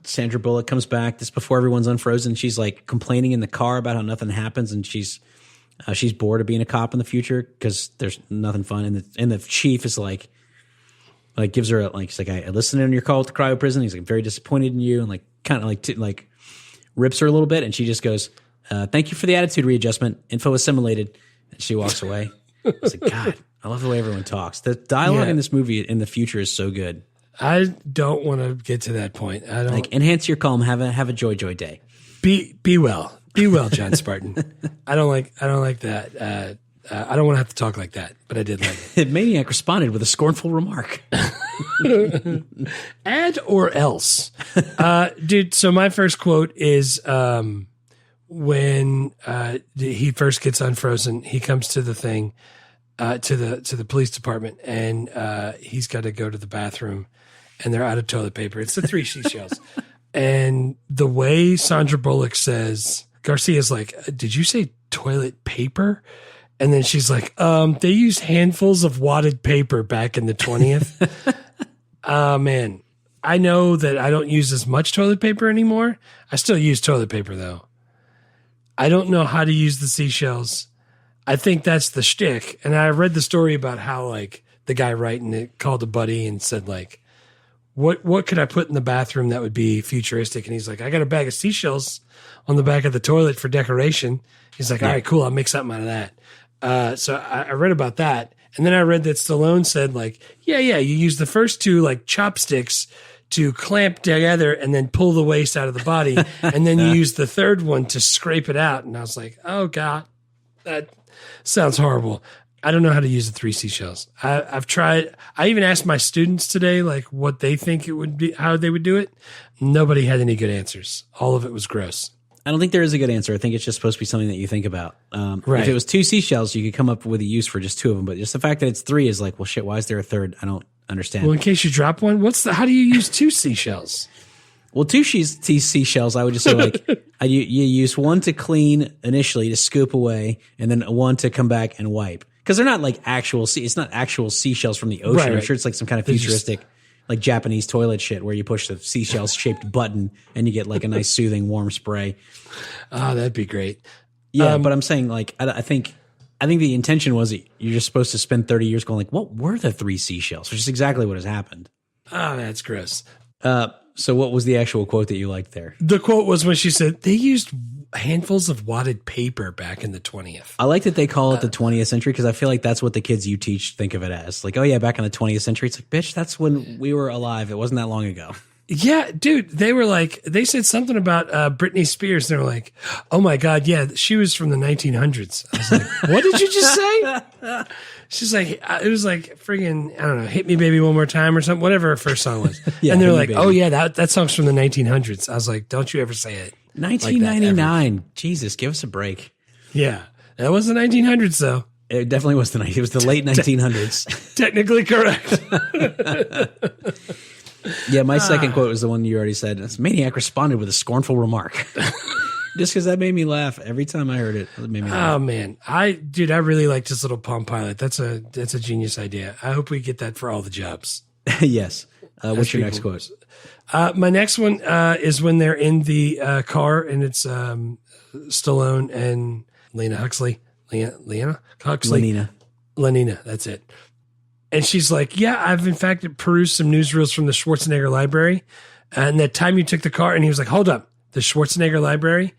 Sandra Bullock comes back. This before everyone's unfrozen. She's like complaining in the car about how nothing happens. And she's bored of being a cop in the future because there's nothing fun. And the chief is like gives her he's like, I listened in your call to cryo prison. He's like very disappointed in you and like kind of like rips her a little bit. And she just goes, thank you for the attitude readjustment. Info assimilated. And she walks away. I was like, God, I love the way everyone talks. The dialogue in this movie in the future is so good. I don't want to get to that point. I don't like enhance your calm. Have a joy day. Be well, John Spartan. I don't like that. I don't want to have to talk like that, but I did like it. Maniac responded with a scornful remark. Add or else, dude. So my first quote is when he first gets unfrozen. He comes to the thing. To the police department, and he's got to go to the bathroom, and they're out of toilet paper. It's the 3 seashells, and the way Sandra Bullock says, Garcia's like, "Did you say toilet paper?" And then she's like, "They used handfuls of wadded paper back in the 20th." Man, I know that I don't use as much toilet paper anymore. I still use toilet paper though. I don't know how to use the seashells. I think that's the shtick. And I read the story about how like the guy writing it called a buddy and said like, what could I put in the bathroom that would be futuristic? And he's like, I got a bag of seashells on the back of the toilet for decoration. He's like, all right, cool. I'll make something out of that. So I read about that. And then I read that Stallone said like, yeah, you use the first 2 like chopsticks to clamp together and then pull the waste out of the body. And then you use the third one to scrape it out. And I was like, oh God, that sounds horrible. I don't know how to use the 3 seashells. I've tried. I even asked my students today, like what they think it would be, how they would do it. Nobody had any good answers. All of it was gross. I don't think there is a good answer. I think it's just supposed to be something that you think about. Right. If it was 2 seashells, you could come up with a use for just 2 of them. But just the fact that it's 3 is like, well, shit, why is there a third? I don't understand. Well, in case you drop one, how do you use 2 seashells? Well, 2 seashells, I would just say like you use 1 to clean initially to scoop away, and then 1 to come back and wipe because they're not like it's not actual seashells from the ocean. Right. I'm sure it's like some kind of futuristic, like Japanese toilet shit where you push the seashell shaped button and you get like a nice soothing warm spray. Oh, that'd be great. Yeah, but I'm saying like I think I think the intention was you're just supposed to spend 30 years going like, what were the 3 seashells? Which is exactly what has happened. Oh, that's gross. So what was the actual quote that you liked there? The quote was when she said they used handfuls of wadded paper back in the 20th. I like that they call it the 20th century because I feel like that's what the kids you teach think of it as. Like, oh yeah, back in the 20th century. It's like, bitch, that's when we were alive. It wasn't that long ago. Yeah, dude, they said something about Britney Spears. They were like, oh my God, yeah, she was from the 1900s. I was like, what did you just say? She's like, it was like friggin', I don't know, Hit Me Baby One More Time or something, whatever her first song was. Yeah, and they're Hit Me like, Baby. oh yeah, that song's from the 1900s. I was like, don't you ever say it. 1999. Jesus, give us a break. Yeah, that was the 1900s though. It definitely was it was the late 1900s. Technically correct. Yeah, my second quote was the one you already said. This maniac responded with a scornful remark. Just because that made me laugh every time I heard it. It made me laugh. Oh man, I really like this little Palm Pilot. That's a genius idea. I hope we get that for all the jobs. Yes. What's your next quote? My next one is when they're in the car and it's Stallone and Lena Huxley. Lena Huxley. Lenina, that's it. And she's like, yeah, I've in fact perused some newsreels from the Schwarzenegger library. And that time you took the car, and he was like, hold up, the Schwarzenegger library?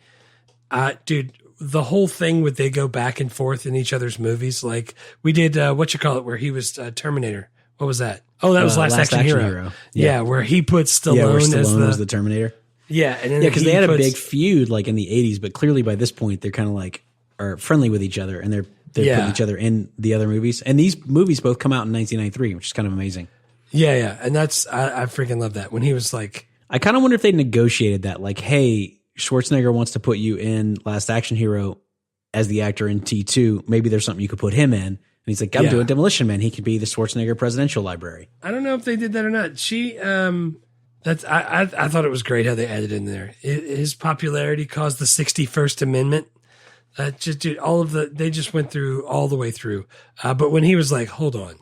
Dude, the whole thing with they go back and forth in each other's movies. Like we did, where he was Terminator. What was that? Oh, that was Last Action Hero. Yeah, where he put Stallone, where Stallone as was the Terminator. Yeah. And then because they had a big feud like in the 80s, but clearly by this point they're kind of like are friendly with each other, and they're putting each other in the other movies. And these movies both come out in 1993, which is kind of amazing. Yeah. And that's, I freaking love that. When he was like, I kind of wonder if they negotiated that. Like, hey, Schwarzenegger wants to put you in Last Action Hero as the actor in T2. Maybe there's something you could put him in. And he's like, I'm doing Demolition Man. He could be the Schwarzenegger Presidential Library. I don't know if they did that or not. She, I thought it was great how they added in there. His popularity caused the 61st Amendment. Just dude, they just went through all the way through. But when he was like, hold on,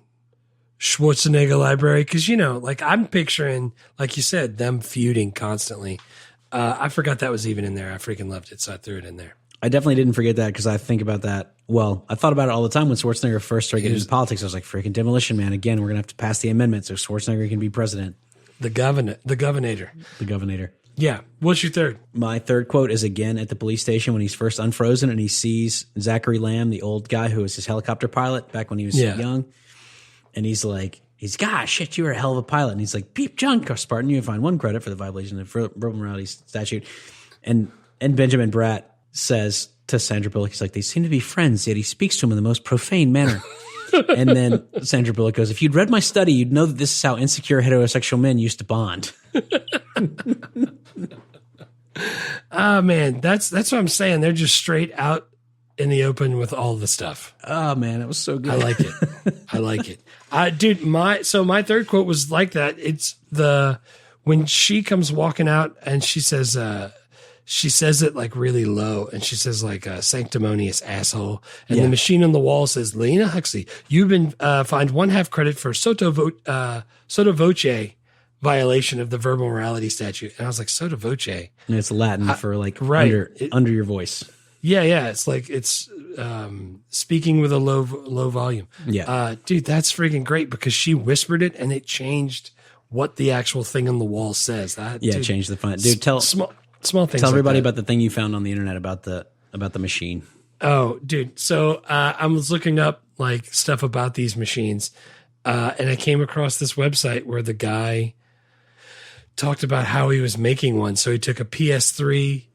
Schwarzenegger Library, because like I'm picturing, like you said, them feuding constantly. I forgot that was even in there. I freaking loved it, so I threw it in there. I definitely didn't forget that because I think about that. Well, I thought about it all the time when Schwarzenegger first started getting into politics. I was like, freaking Demolition Man again. We're gonna have to pass the amendment so Schwarzenegger can be president. The governor. Yeah. What's your third? My third quote is again at the police station when he's first unfrozen and he sees Zachary Lamb, the old guy who was his helicopter pilot back when he was young. And he's like, gosh, shit, you were a hell of a pilot. And he's like, peep junk, Spartan, you find 1 credit for the violation of the verbal morality statute. And Benjamin Bratt says to Sandra Bullock, he's like, they seem to be friends, yet he speaks to him in the most profane manner. And then Sandra Bullock goes, if you'd read my study, you'd know that this is how insecure heterosexual men used to bond. Oh man, that's what I'm saying. They're just straight out in the open with all the stuff. Oh man, it was so good. I like it. Dude, my third quote was like that. It's when she comes walking out and she says it like really low, and she says like sanctimonious asshole. And the machine on the wall says, Lena Huxley, you've been fined 1/2 credit for sotto voce violation of the verbal morality statute. And I was like, sotto voce. And it's Latin for like right. under your voice. Yeah. It's like it's speaking with a low volume. Yeah. Dude, that's freaking great because she whispered it and it changed what the actual thing on the wall says. Dude, changed the fun. Dude, tell small things. Tell everybody like about the thing you found on the internet about the machine. Oh, dude. So I was looking up like stuff about these machines, and I came across this website where the guy talked about how he was making one. So he took a PS3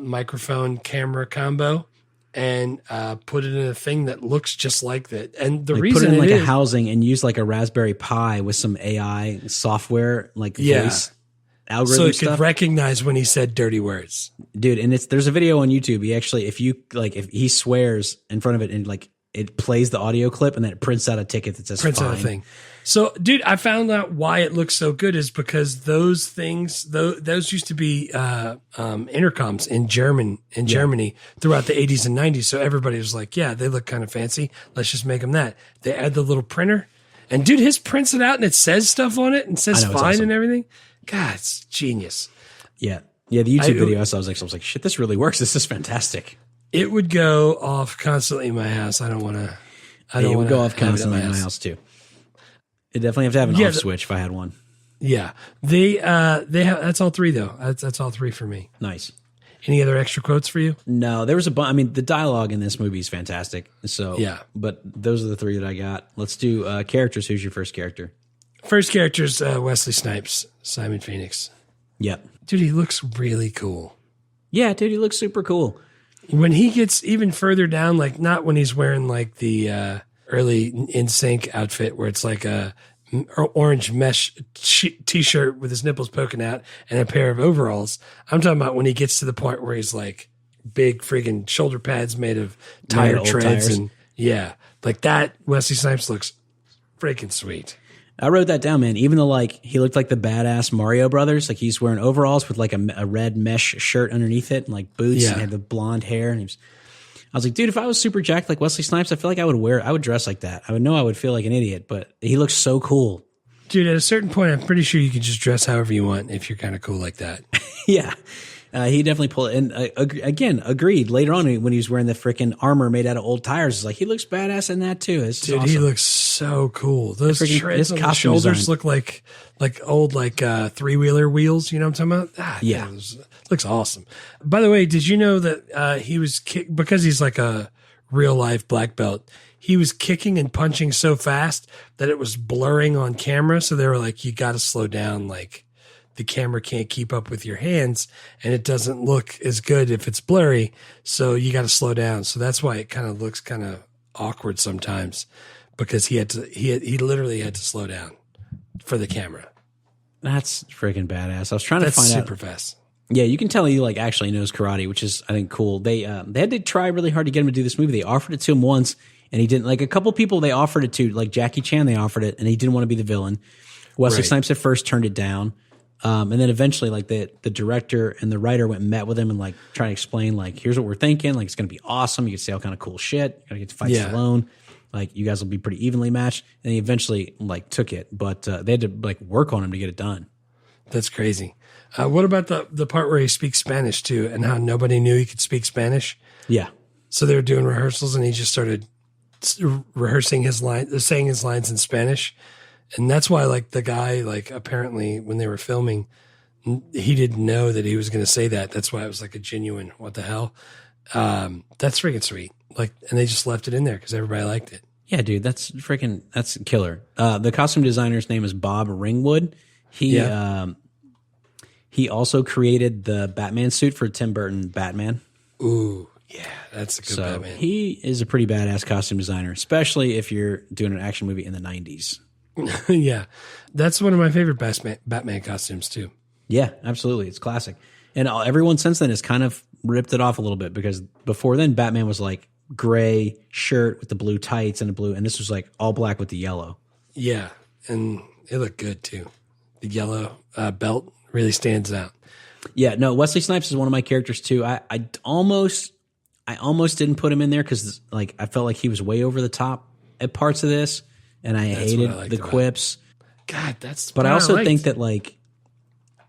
microphone camera combo and put it in a thing that looks just like that. And the reason put it in like a housing and use like a Raspberry Pi with some AI software, like voice algorithm so it stuff. could recognize when he said dirty words. Dude, and there's a video on YouTube. He actually, if he swears in front of it and like it plays the audio clip and then it prints out a ticket that says fine. Out a thing. So, dude, I found out why it looks so good is because those things, those used to be intercoms in Germany throughout the 80s and 90s. So everybody was like, yeah, they look kind of fancy. Let's just make them that. They add the little printer. And, dude, his prints it out and it says stuff on it and says fine awesome. And everything. God, it's genius. Yeah. Yeah, the YouTube video I saw, I was like, shit, this really works. This is fantastic. It would go off constantly in my house. I don't want to. It would go off constantly in my house too. It definitely have to have an off switch if I had one. Yeah, they have. That's all three though. That's all three for me. Nice. Any other extra quotes for you? No, there was a bunch. I mean, the dialogue in this movie is fantastic. So yeah, but those are the three that I got. Let's do characters. Who's your first character? First character is Wesley Snipes, Simon Phoenix. Yep, dude, he looks really cool. Yeah, dude, he looks super cool. When he gets even further down, like not when he's wearing like the early NSYNC outfit where it's like a orange mesh t-shirt with his nipples poking out and a pair of overalls. I'm talking about when he gets to the point where he's like big friggin' shoulder pads made of tire treads. And yeah, like that Wesley Snipes looks freaking sweet. I wrote that down, man. Even though like he looked like the badass Mario Brothers, like he's wearing overalls with like a red mesh shirt underneath it and like boots and had the blonde hair. And I was like, dude, if I was super jacked like Wesley Snipes, I feel like I would dress like that. I would know I would feel like an idiot, but he looks so cool. Dude, at a certain point, I'm pretty sure you can just dress however you want if you're kind of cool like that. Yeah. He definitely pulled it. And again, agreed. Later on, when he was wearing the freaking armor made out of old tires, it's like, he looks badass in that too. Dude, awesome. He looks so cool. Those treads on the shoulders look like old three-wheeler wheels. You know what I'm talking about? Yeah. Looks awesome. By the way, did you know that he was because he's like a real-life black belt, he was kicking and punching so fast that it was blurring on camera. So they were like, you got to slow down, like, the camera can't keep up with your hands and it doesn't look as good if it's blurry. So you got to slow down. So that's why it kind of looks kind of awkward sometimes because he literally had to slow down for the camera. That's freaking badass. I was trying to find out. Super fast. Yeah. You can tell he like actually knows karate, which is, I think, cool. They had to try really hard to get him to do this movie. They offered it to him once and he didn't. Like a couple people they offered it to, like Jackie Chan, they offered it and he didn't want to be the villain. Wesley Snipes at first turned it down. And then eventually, like the director and the writer went and met with him and like trying to explain, like, here's what we're thinking. Like, it's going to be awesome. You can see all kind of cool shit. You're going to get to fight Stallone. Like, you guys will be pretty evenly matched. And he eventually like took it, but they had to like work on him to get it done. That's crazy. What about the part where he speaks Spanish too, and how nobody knew he could speak Spanish? Yeah. So they were doing rehearsals, and he just started rehearsing his saying his lines in Spanish. And that's why, like, the guy, like, apparently when they were filming, he didn't know that he was going to say that. That's why it was like a genuine, what the hell? That's freaking sweet. Like, and they just left it in there because everybody liked it. Yeah, dude, that's killer. The costume designer's name is Bob Ringwood. He also created the Batman suit for Tim Burton Batman. Ooh, yeah, that's a good Batman. He is a pretty badass costume designer, especially if you're doing an action movie in the 90s. Yeah, that's one of my favorite Batman costumes too. Yeah, absolutely. It's classic. And everyone since then has kind of ripped it off a little bit because before then Batman was like gray shirt with the blue tights and the blue, and this was like all black with the yellow. Yeah, and it looked good too. The yellow belt really stands out. Yeah, no, Wesley Snipes is one of my characters too. I almost didn't put him in there because like I felt like he was way over the top at parts of this. And I hated the quips. God, that's. But I also think that like,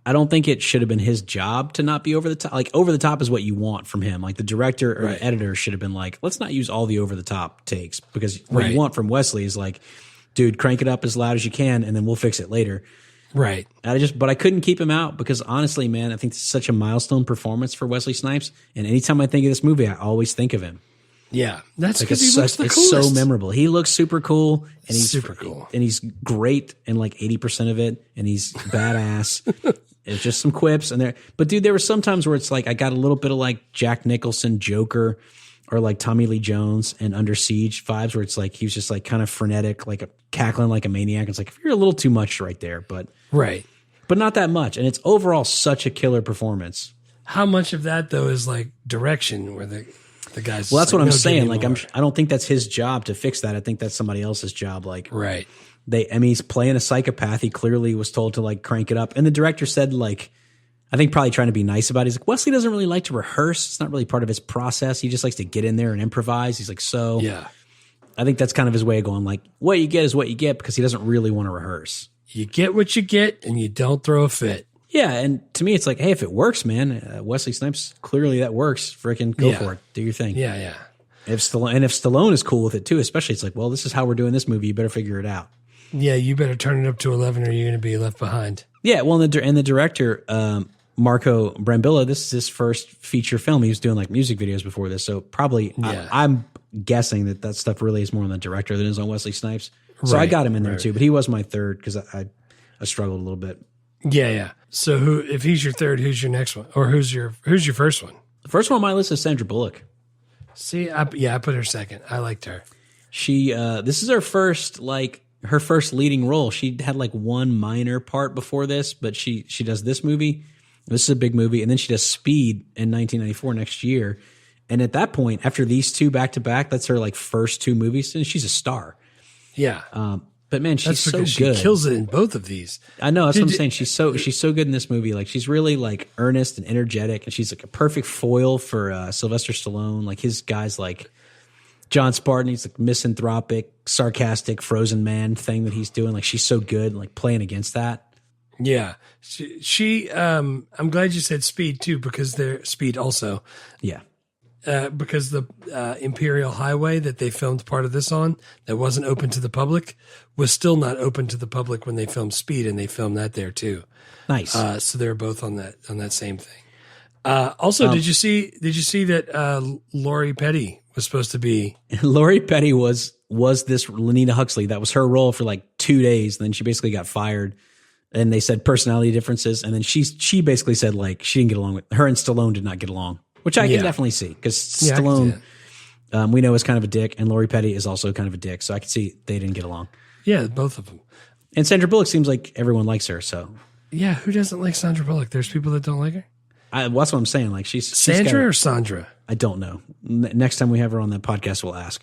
I don't think it should have been his job to not be over the top. Like over the top is what you want from him. Like the director or the editor should have been like, let's not use all the over the top takes because what you want from Wesley is like, dude, crank it up as loud as you can, and then we'll fix it later. Right. But I couldn't keep him out because honestly, man, I think it's such a milestone performance for Wesley Snipes. And anytime I think of this movie, I always think of him. Yeah, that's like because he looks the coolest. It's so memorable. He looks super cool, and he's super cool, and he's great in like 80% of it, and he's badass. It's just some quips and there, but dude, there were some times where it's like I got a little bit of like Jack Nicholson Joker, or like Tommy Lee Jones and Under Siege vibes, where it's like he was just like kind of frenetic, like cackling like a maniac. It's like you're a little too much right there, but not that much, and it's overall such a killer performance. How much of that though is like direction, where the guys? Well, that's what I'm saying. Like, I don't think that's his job to fix that. I think that's somebody else's job. Like, he's playing a psychopath. He clearly was told to like crank it up. And the director said, like, I think probably trying to be nice about it. He's like, Wesley doesn't really like to rehearse. It's not really part of his process. He just likes to get in there and improvise. He's like, I think that's kind of his way of going, like, what you get is what you get, because he doesn't really want to rehearse. You get what you get and you don't throw a fit. Yeah, and to me, it's like, hey, if it works, man, Wesley Snipes, clearly that works. Freaking go for it. Do your thing. Yeah. If Stallone is cool with it too, especially, it's like, well, this is how we're doing this movie. You better figure it out. Yeah, you better turn it up to 11 or you're going to be left behind. Yeah, well, and the director, Marco Brambilla, this is his first feature film. He was doing like music videos before this, so probably I'm guessing that stuff really is more on the director than is on Wesley Snipes. So I got him in there too, but he was my third because I struggled a little bit. Yeah. So if he's your third, who's your next one, or who's your first one? The first one on my list is Sandra Bullock. See, I put her second. I liked her. She this is her first leading role. She had like one minor part before this, but she does this movie. This is a big movie, and then she does Speed in 1994 next year. And at that point, after these two back to back, that's her like first two movies, and she's a star. Yeah. But man, she's so good. She kills it in both of these. I know. That's what I'm saying. She's so good in this movie. Like, she's really like earnest and energetic, and she's like a perfect foil for Sylvester Stallone. Like, his guy's like John Spartan. He's like misanthropic, sarcastic, frozen man thing that he's doing. Like, she's so good, like playing against that. Yeah. She I'm glad you said Speed too, because they're Speed also. Yeah. Because the Imperial Highway that they filmed part of this on, that wasn't open to the public, was still not open to the public when they filmed Speed, and they filmed that there too. Nice. So they're both on that same thing. Also, did you see that Lori Petty was supposed to be? Lori Petty was this Lenina Huxley. That was her role for like 2 days. Then she basically got fired, and they said personality differences. And then she basically said like she didn't get along with her, and Stallone did not get along. Which I can definitely see, because Stallone, we know, is kind of a dick, and Lori Petty is also kind of a dick. So I can see they didn't get along. Yeah, both of them. And Sandra Bullock seems like everyone likes her. So yeah, who doesn't like Sandra Bullock? There's people that don't like her. That's what I'm saying. Like, she's Sandra or Sandra? I don't know. Next time we have her on that podcast, we'll ask.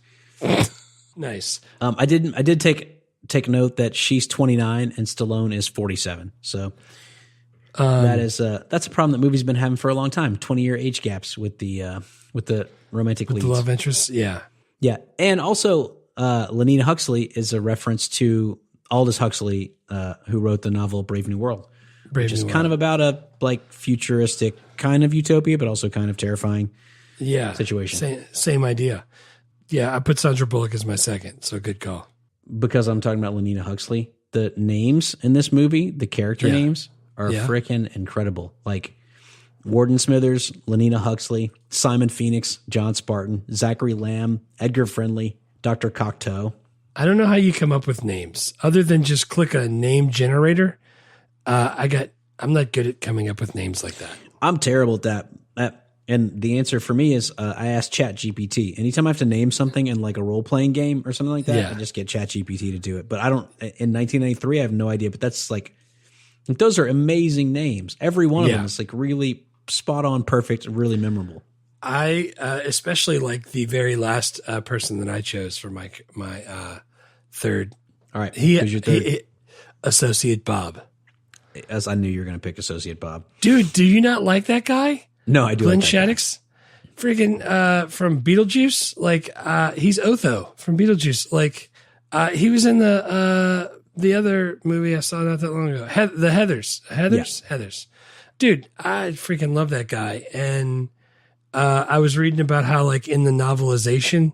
Nice. I did take note that she's 29 and Stallone is 47. So. That's a problem that movies have been having for a long time. 20-year age gaps with the romantic leads. The love interests, yeah. And also, Lenina Huxley is a reference to Aldous Huxley, who wrote the novel Brave New World, which is kind of about a like futuristic kind of utopia, but also kind of terrifying situation. Same idea. Yeah, I put Sandra Bullock as my second, so good call. Because I'm talking about Lenina Huxley, the names in this movie, the character names, are freaking incredible. Like Warden Smithers, Lenina Huxley, Simon Phoenix, John Spartan, Zachary Lamb, Edgar Friendly, Dr. Cocteau. I don't know how you come up with names other than just click a name generator. I'm not good at coming up with names like that. I'm terrible at that. And the answer for me is I ask ChatGPT. Anytime I have to name something in like a role playing game or something like that, I just get ChatGPT to do it. But I don't. In 1993, I have no idea. But that's like. Those are amazing names. Every one of them is like really spot on, perfect, really memorable. I especially like the very last person that I chose for my third. All right, who's your third? Associate Bob. As I knew you were going to pick Associate Bob. Dude, do you not like that guy? No, I do. Glenn like Shaddix, friggin' from Beetlejuice. Like he's Otho from Beetlejuice. Like he was in the other movie I saw not that long ago, the Heathers. Dude, I freaking love that guy. And I was reading about how, like, in the novelization,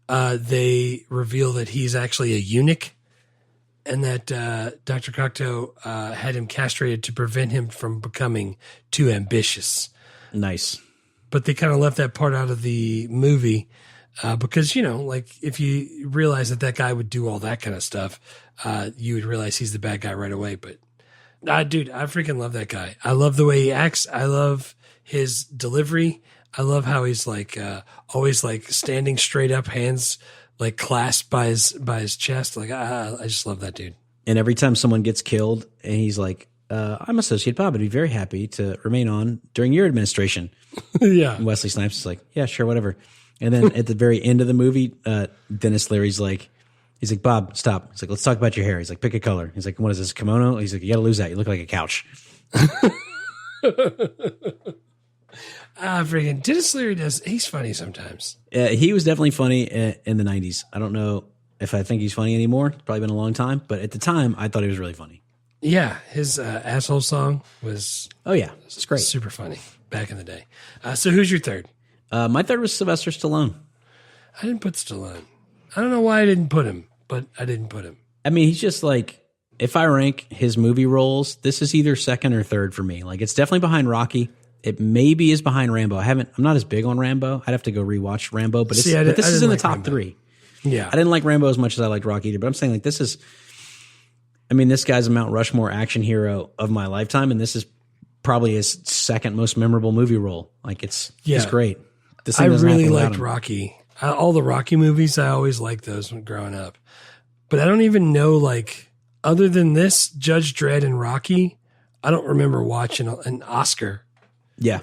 they reveal that he's actually a eunuch, and that Dr. Cocteau had him castrated to prevent him from becoming too ambitious. Nice. But they kind of left that part out of the movie. Because, you know, like if you realize that guy would do all that kind of stuff, you would realize he's the bad guy right away. But dude, I freaking love that guy. I love the way he acts. I love his delivery. I love how he's like, always like standing straight up, hands like clasped by his chest. Like, I just love that dude. And every time someone gets killed and he's like, I'm Associate Bob. I'd be very happy to remain on during your administration. Yeah. And Wesley Snipes is like, yeah, sure, whatever. And then at the very end of the movie, Denis Leary's like, he's like, Bob, stop. He's like, let's talk about your hair. He's like, pick a color. He's like, what is this, kimono? He's like, you got to lose that. You look like a couch. Freaking Denis Leary he's funny sometimes. He was definitely funny in the 90s. I don't know if I think he's funny anymore. It's probably been a long time. But at the time, I thought he was really funny. Yeah, his asshole song was Oh yeah, it's great. super funny back in the day. So who's your third? My third was Sylvester Stallone. I didn't put Stallone. I don't know why I didn't put him, but I didn't put him. I mean, he's just like, if I rank his movie roles, this is either second or third for me. Like, it's definitely behind Rocky. It maybe is behind Rambo. I'm not as big on Rambo. I'd have to go rewatch Rambo, but this is in the top three. Yeah. I didn't like Rambo as much as I liked Rocky either, but I'm saying like this guy's a Mount Rushmore action hero of my lifetime, and this is probably his second most memorable movie role. Like it's great. I really liked Rocky. All the Rocky movies, I always liked those when growing up. But I don't even know, like, other than this, Judge Dredd and Rocky, I don't remember watching an Oscar. Yeah.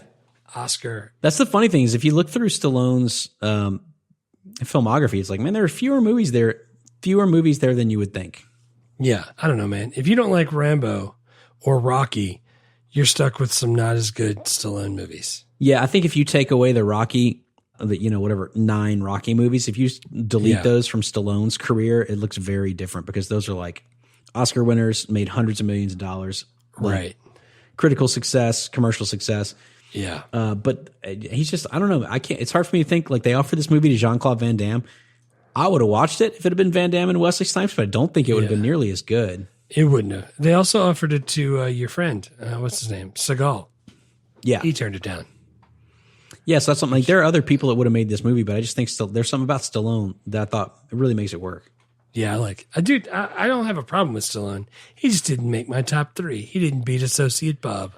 Oscar. That's the funny thing is if you look through Stallone's filmography, it's like, man, there are fewer movies there than you would think. Yeah, I don't know, man. If you don't like Rambo or Rocky, you're stuck with some not as good Stallone movies. Yeah, I think if you take away the Rocky, 9 Rocky movies, if you delete those from Stallone's career, it looks very different because those are like Oscar winners, made hundreds of millions of dollars. Right. Critical success, commercial success. Yeah. But he's just, I don't know. It's hard for me to think, like, they offered this movie to Jean-Claude Van Damme. I would have watched it if it had been Van Damme and Wesley Snipes, but I don't think it would have been nearly as good. It wouldn't have. They also offered it to your friend. What's his name? Seagal. Yeah. He turned it down. Yeah, so that's something like there are other people that would have made this movie, but I just think there's something about Stallone that I thought it really makes it work. Yeah, I don't have a problem with Stallone. He just didn't make my top 3. He didn't beat Associate Bob.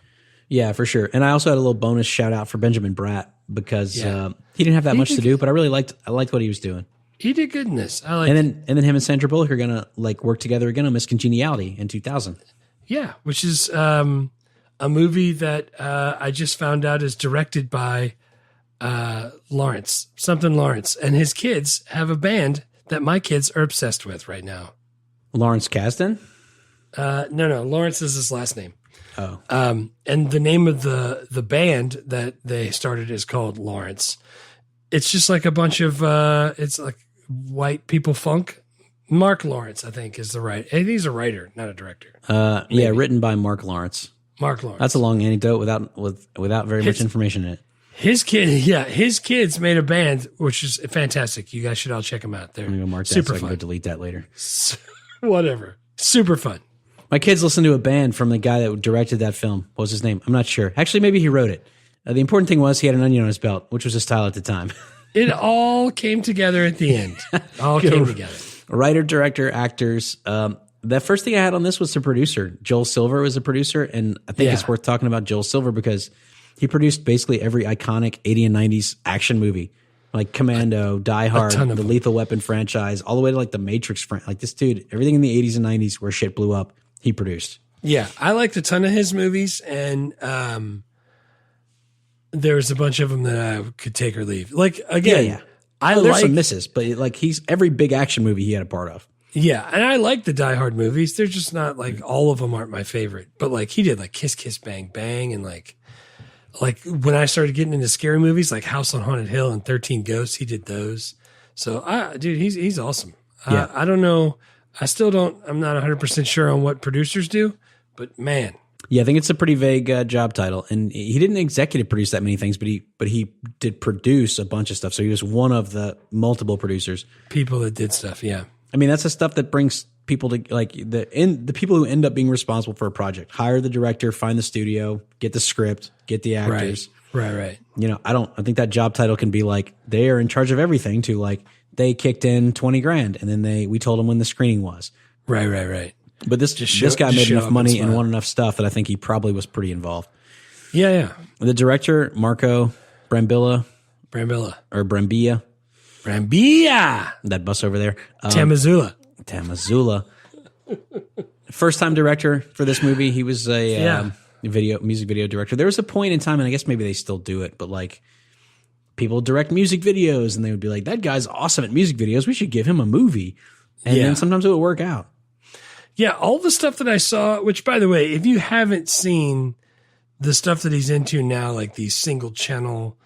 Yeah, for sure. And I also had a little bonus shout out for Benjamin Bratt because he didn't have that much to do, but I liked what he was doing. He did good in this. And then him and Sandra Bullock are gonna like work together again on Miss Congeniality in 2000. Yeah, which is a movie that I just found out is directed by Lawrence, and his kids have a band that my kids are obsessed with right now. Lawrence Kasdan? No, Lawrence is his last name. Oh. And the name of the band that they started is called Lawrence. It's just like a bunch of it's like white people funk. Mark Lawrence, I think, is the right. He's a writer, not a director. Written by Mark Lawrence. Mark Lawrence. That's a long anecdote without very much information in it. His kids made a band, which is fantastic. You guys should all check them out. They're I'm gonna mark that super so I can fun. go delete that later. Whatever. Super fun. My kids listened to a band from the guy that directed that film. What was his name? I'm not sure. Actually, maybe he wrote it. The important thing was he had an onion on his belt, which was his style at the time. It all came together at the end. All came together. Writer, director, actors. The first thing I had on this was the producer. Joel Silver was a producer, and I think it's worth talking about Joel Silver because he produced basically every iconic 80s and 90s action movie, like Commando, Die Hard, the Lethal Weapon franchise, all the way to like the Matrix. Like this dude, everything in the 80s and 90s where shit blew up, he produced. Yeah, I liked a ton of his movies, and there's a bunch of them that I could take or leave. Like again, there's some misses, but like he's every big action movie he had a part of. Yeah, and I like the Die Hard movies. They're just not like all of them aren't my favorite, but like he did like Kiss Kiss Bang Bang and like when I started getting into scary movies like House on Haunted Hill and 13 Ghosts, he did those. So dude, he's awesome. Yeah. I don't know. I'm not 100% sure on what producers do, but man. Yeah, I think it's a pretty vague job title, and he didn't executive produce that many things, but he did produce a bunch of stuff. So he was one of the multiple producers, people that did stuff. Yeah, I mean that's the stuff that brings people to like the people who end up being responsible for a project. Hire the director, find the studio, get the script, get the actors. Right. You know, I think that job title can be like they are in charge of everything. To like they kicked in $20,000, and then we told them when the screening was. Right. But this guy made enough money and won enough stuff that I think he probably was pretty involved. Yeah. The director, Marco Brambilla. Or Brambilla. That bus over there. Tamazula. First time director for this movie. He was a music video director. There was a point in time, and I guess maybe they still do it, but like people direct music videos and they would be like, that guy's awesome at music videos. We should give him a movie. And then sometimes it would work out. Yeah, all the stuff that I saw, which, by the way, if you haven't seen the stuff that he's into now, like these single channel,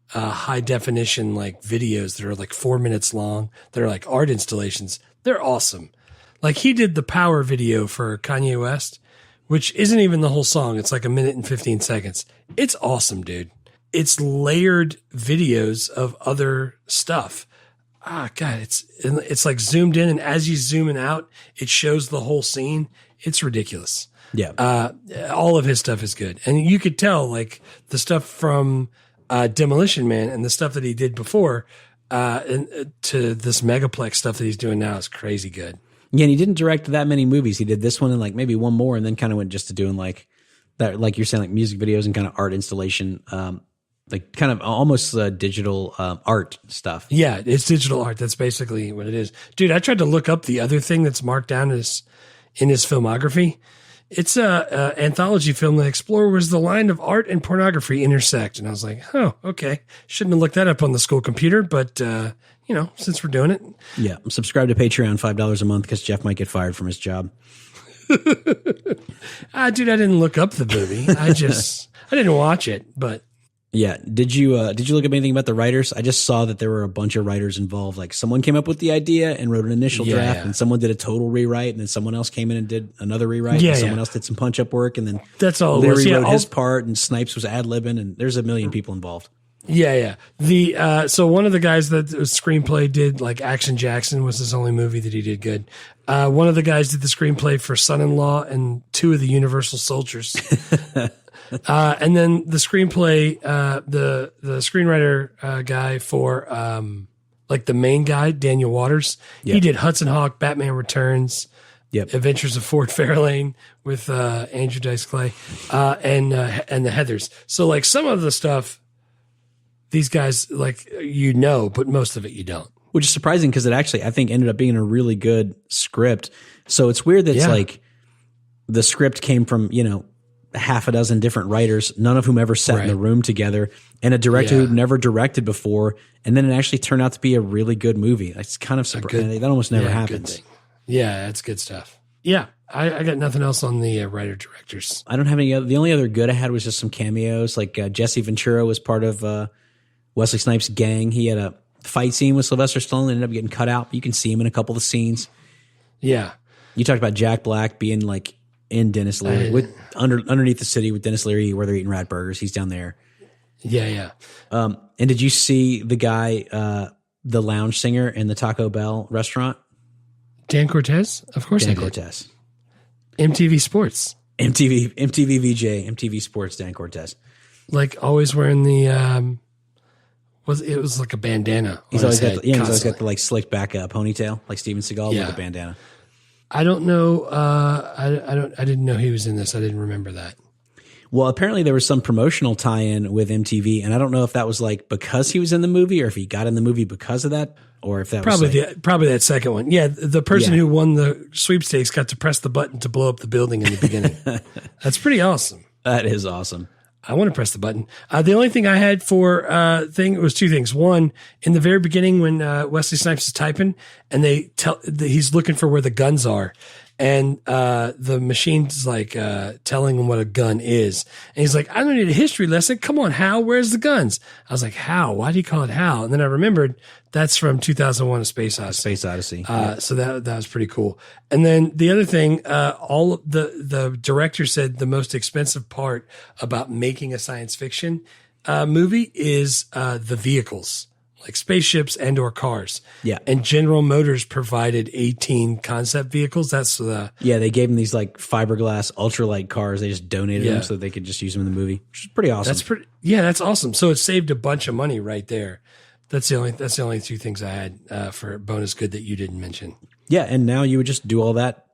high definition, like videos that are like 4 minutes long, that are like art installations, they're awesome. Like he did the Power video for Kanye West, which isn't even the whole song. It's like 1 minute and 15 seconds. It's awesome, dude. It's layered videos of other stuff. God, it's like zoomed in, and as you zooming out, it shows the whole scene. It's ridiculous. Yeah. All of his stuff is good. And you could tell, like, the stuff from Demolition Man and the stuff that he did before to this Megaplex stuff that he's doing now is crazy good. Yeah, and he didn't direct that many movies. He did this one and like maybe one more, and then kind of went just to doing like that, like you're saying, like music videos and kind of art installation, like kind of almost digital art stuff. Yeah, it's digital art. That's basically what it is. Dude, I tried to look up the other thing that's marked down in his filmography. It's a anthology film that explores where the line of art and pornography intersect. And I was like, oh, okay. Shouldn't have looked that up on the school computer, but, since we're doing it. Yeah. Subscribe to Patreon, $5 a month, because Jeff might get fired from his job. Dude, I didn't look up the movie. I didn't watch it, but. Yeah. Did you look up anything about the writers? I just saw that there were a bunch of writers involved. Like someone came up with the idea and wrote an initial draft, and someone did a total rewrite, and then someone else came in and did another rewrite, and someone else did some punch up work, and then that's all. Leary wrote his part, and Snipes was ad-libbing, and there's a million people involved. Yeah. So one of the guys that the screenplay did, like Action Jackson was his only movie that he did good. One of the guys did the screenplay for Son-in-Law and 2 of the Universal Soldiers. And then the screenplay, the screenwriter guy for like the main guy, Daniel Waters, he did Hudson Hawk, Batman Returns, Adventures of Ford Fairlane with Andrew Dice Clay, and the Heathers. So like some of the stuff, these guys like but most of it you don't. Which is surprising because it actually, I think, ended up being a really good script. So it's weird that it's like the script came from, half a dozen different writers, none of whom ever sat in the room together, and a director who'd never directed before. And then it actually turned out to be a really good movie. It's kind of surprising. That almost never happens. Yeah, that's good stuff. Yeah. I got nothing else on the writer directors. I don't have any other. The only other good I had was just some cameos. Like Jesse Ventura was part of Wesley Snipes' gang. He had a fight scene with Sylvester Stallone that ended up getting cut out. But you can see him in a couple of the scenes. Yeah. You talked about Jack Black being like in Denis Leary, underneath the city with Denis Leary, where they're eating rat burgers. He's down there. Yeah. And did you see the guy, the lounge singer in the Taco Bell restaurant? Dan Cortez? Of course Dan I did. Cortez. MTV Sports. MTV VJ, MTV Sports, Dan Cortez. Like always wearing the, it was like a bandana. He's always got the like slicked back ponytail, like Steven Seagal with a bandana. I don't know. I didn't know he was in this. I didn't remember that. Well, apparently there was some promotional tie-in with MTV, and I don't know if that was like because he was in the movie, or if he got in the movie because of that, or if that was probably that second one. Yeah, the person who won the sweepstakes got to press the button to blow up the building in the beginning. That's pretty awesome. That is awesome. I want to press the button. The only thing I had for was 2 things. One, in the very beginning when Wesley Snipes is typing and he's looking for where the guns are, and the machine's like telling him what a gun is, and he's like, "I don't need a history lesson. Come on, Hal, where's the guns?" I was like, "Hal? Why do you call it Hal?" And then I remembered that's from 2001: A Space Odyssey. So that was pretty cool. And then the other thing, the director said the most expensive part about making a science fiction movie is the vehicles, like spaceships and or cars. Yeah. And General Motors provided 18 concept vehicles. That's they gave them these like fiberglass ultralight cars. They just donated them so they could just use them in the movie, which is pretty awesome. That's awesome. So it saved a bunch of money right there. That's the only 2 things I had for bonus good that you didn't mention. Yeah, and now you would just do all that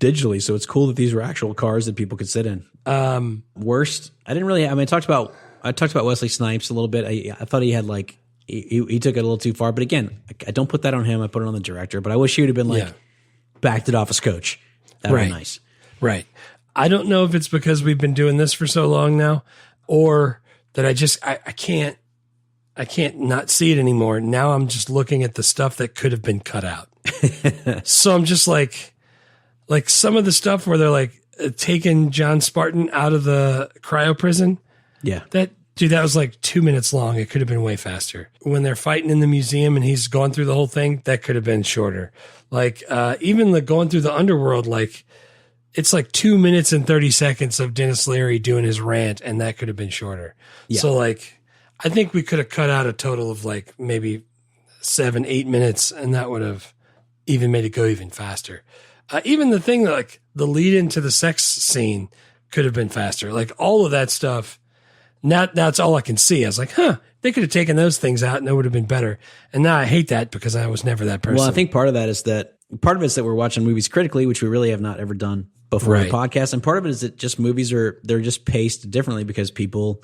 digitally. So it's cool that these were actual cars that people could sit in. Worst, I didn't really. I mean, I talked about Wesley Snipes a little bit. I thought he had like he took it a little too far. But again, I don't put that on him. I put it on the director. But I wish he would have been like backed it off as coach. That would be nice. Right. I don't know if it's because we've been doing this for so long now, or that I can't not see it anymore. Now I'm just looking at the stuff that could have been cut out. So I'm just like some of the stuff where they're like taking John Spartan out of the cryo prison. Yeah. That was like 2 minutes long. It could have been way faster. When they're fighting in the museum and he's gone through the whole thing, that could have been shorter. Like, even the going through the underworld, like it's like 2 minutes and 30 seconds of Denis Leary doing his rant, and that could have been shorter. Yeah. So like, I think we could have cut out a total of like maybe 7-8 minutes, and that would have even made it go even faster. Even the thing that, like, the lead into the sex scene could have been faster. Like, all of that stuff. Now that's all I can see. I was like, they could have taken those things out and it would have been better. And now I hate that because I was never that person. Well, I think part of it is that we're watching movies critically, which we really have not ever done before the podcast. And part of it is that just movies they're just paced differently because people,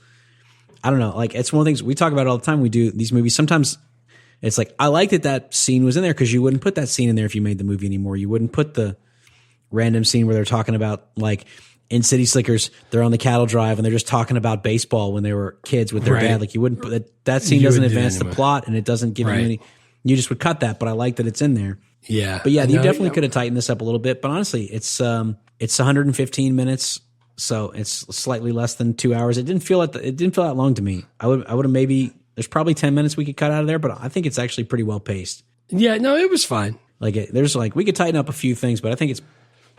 I don't know, like, it's one of the things we talk about all the time. We do these movies. Sometimes it's like, I like that scene was in there because you wouldn't put that scene in there if you made the movie anymore. You wouldn't put the random scene where they're talking about, like, in City Slickers, they're on the cattle drive and they're just talking about baseball when they were kids with their dad. Like, you wouldn't put that scene doesn't advance the plot and it doesn't give you any, you just would cut that, but I like that it's in there. Yeah. But yeah, you definitely could have tightened this up a little bit, but honestly, it's 115 minutes. So it's slightly less than 2 hours. It didn't feel that long to me. I would have maybe, there's probably 10 minutes we could cut out of there, but I think it's actually pretty well paced. Yeah, no, it was fine. Like, we could tighten up a few things, but I think it's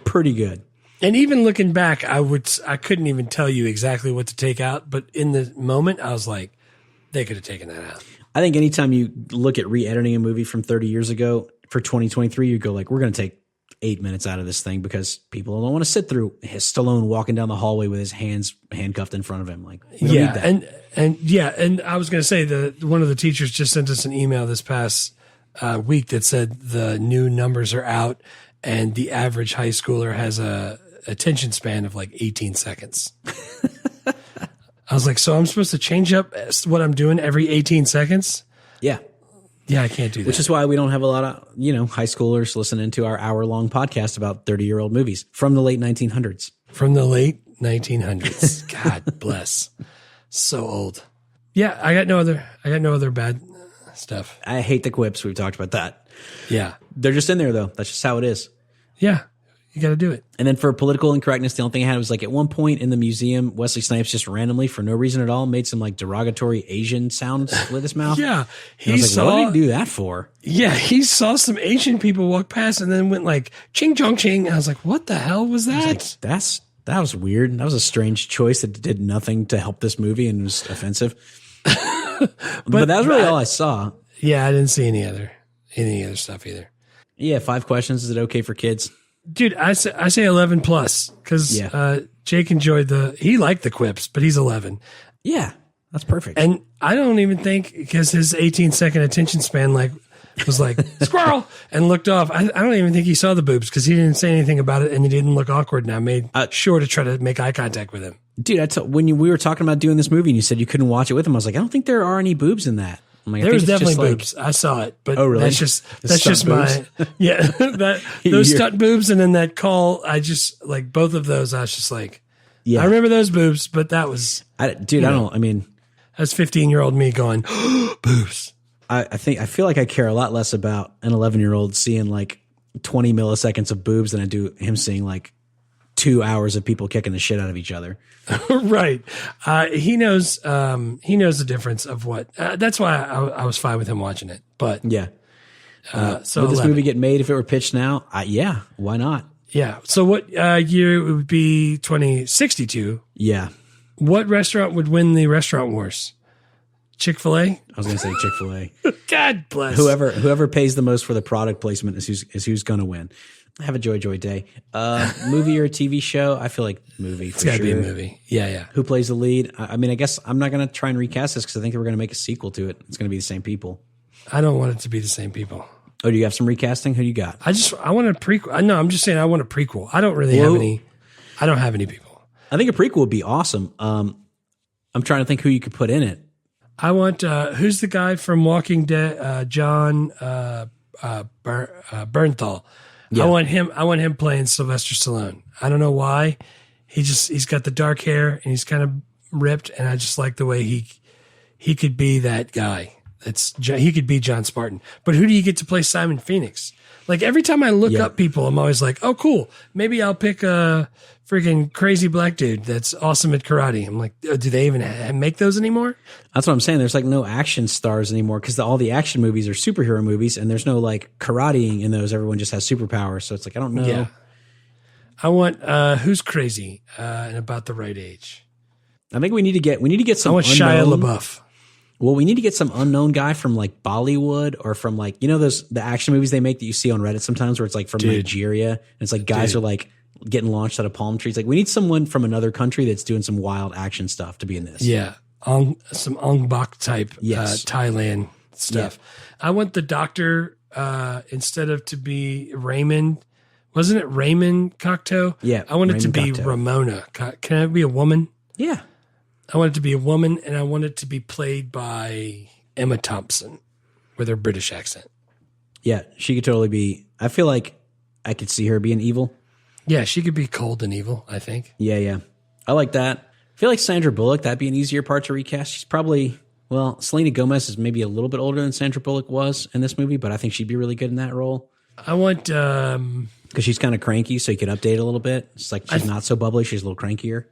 pretty good. And even looking back, I couldn't even tell you exactly what to take out, but in the moment, I was like, they could have taken that out. I think anytime you look at re-editing a movie from 30 years ago for 2023, you go like, we're going to take 8 minutes out of this thing because people don't want to sit through Stallone walking down the hallway with his hands handcuffed in front of him. Like, we don't need that. And I was going to say that one of the teachers just sent us an email this past week that said the new numbers are out and the average high schooler has a attention span of like 18 seconds. I was like, so I'm supposed to change up what I'm doing every 18 seconds? Yeah. Yeah, I can't do that. Which is why we don't have a lot of, high schoolers listening to our hour-long podcast about 30-year-old movies from the late 1900s. From the late 1900s. God bless. So old. Yeah, I got no other bad stuff. I hate the quips. We've talked about that. Yeah. They're just in there, though. That's just how it is. Yeah. You got to do it. And then for political incorrectness, the only thing I had was like at one point in the museum, Wesley Snipes just randomly, for no reason at all, made some like derogatory Asian sounds with his mouth. Yeah. I was like, what did he do that for? Yeah. He saw some Asian people walk past and then went like, ching, chong, ching. And I was like, what the hell was that? I was like, that was weird. That was a strange choice that did nothing to help this movie and was offensive. but that was really all I saw. Yeah. I didn't see any other stuff either. Yeah. 5 questions. Is it okay for kids? Dude, I say 11 plus because Jake he liked the quips, but he's 11. Yeah, that's perfect. And I don't even think, because his 18-second attention span was like squirrel and looked off. I don't even think he saw the boobs because he didn't say anything about it and he didn't look awkward. And I made sure to try to make eye contact with him. Dude, when we were talking about doing this movie and you said you couldn't watch it with him, I was like, I don't think there are any boobs in that. Like, there was definitely boobs. I saw it, but really? that's just my those stunt boobs, and then that call. I just like both of those. I was just like, I remember those boobs, but that was, I mean, that's 15-year-old me going boobs. I feel like I care a lot less about an 11-year-old seeing like 20 milliseconds of boobs than I do him seeing like 2 hours of people kicking the shit out of each other. Right. He knows the difference of what, that's why I was fine with him watching it, but yeah. So would this 11. movie get made if it were pitched now? Yeah. Why not? Yeah. So what year it would be? 2062. Yeah. What restaurant would win the restaurant wars? Chick-fil-A? I was going to say Chick-fil-A. God bless. Whoever pays the most for the product placement is who's going to win. Have a joy day. Movie or a TV show? I feel like movie. It's got to be a movie. Yeah. Who plays the lead? I mean, I guess I'm not going to try and recast this because I think we're going to make a sequel to it. It's going to be the same people. I don't want it to be the same people. Oh, do you have some recasting? Who do you got? I want a prequel. No, I'm just saying I want a prequel. I don't really have any. I don't have any people. I think a prequel would be awesome. I'm trying to think who you could put in it. I want who's the guy from Walking Dead? John Bernthal. Yeah. I want him playing Sylvester Stallone. I don't know why. He's got the dark hair and he's kind of ripped, and I just like the way he could be that guy. He could be John Spartan. But who do you get to play Simon Phoenix? Like every time I look up people, I'm always like, oh, cool. Maybe I'll pick a freaking crazy black dude that's awesome at karate. I'm like, do they even make those anymore? That's what I'm saying. There's like no action stars anymore because all the action movies are superhero movies, and there's no like karateing in those. Everyone just has superpowers. So it's like, I don't know. Yeah. I want who's crazy and about the right age. I think we need to get some. I want Shia LaBeouf. Well, we need to get some unknown guy from like Bollywood or from like, the action movies they make that you see on Reddit sometimes where it's like from Nigeria and it's like guys are like getting launched out of palm trees. Like we need someone from another country that's doing some wild action stuff to be in this. Yeah. Some Ong Bak type Thailand stuff. Yeah. I want the doctor instead of to be Raymond. Wasn't it Raymond Cocteau? Yeah. I want it to be Cocteau. Ramona. Can it be a woman? Yeah. I want it to be a woman, and I want it to be played by Emma Thompson with her British accent. Yeah, she could totally be. I feel like I could see her being evil. Yeah, she could be cold and evil, I think. Yeah. I like that. I feel like Sandra Bullock, that'd be an easier part to recast. She's probably, Selena Gomez is maybe a little bit older than Sandra Bullock was in this movie, but I think she'd be really good in that role. I want... Because she's kind of cranky, so you could update a little bit. It's like she's not so bubbly, she's a little crankier.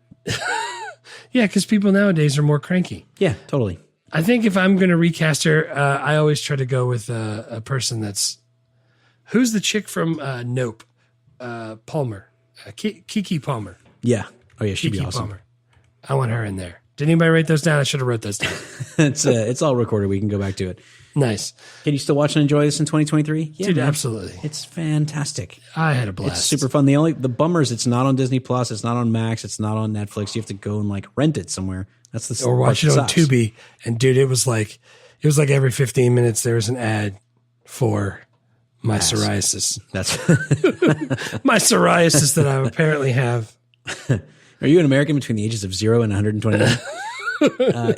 Yeah, because people nowadays are more cranky. Yeah, totally. I think if I'm going to recast her, I always try to go with a person that's... Who's the chick from Nope? Palmer. Kiki Palmer. Yeah. Oh, yeah, she'd be awesome. Palmer. I want her in there. Did anybody write those down? I should have wrote those down. It's all recorded. We can go back to it. Nice. Can you still watch and enjoy this in 2023? Yeah, dude, man. absolutely. It's fantastic. I had a blast. It's super fun. The bummer is it's not on Disney Plus. It's not on Max. It's not on Netflix. You have to go and like rent it somewhere. That's the or watch it on Tubi. And dude, it was like every 15 minutes there was an ad for my psoriasis. That's my psoriasis that I apparently have. Are you an American between the ages of 0 and 129?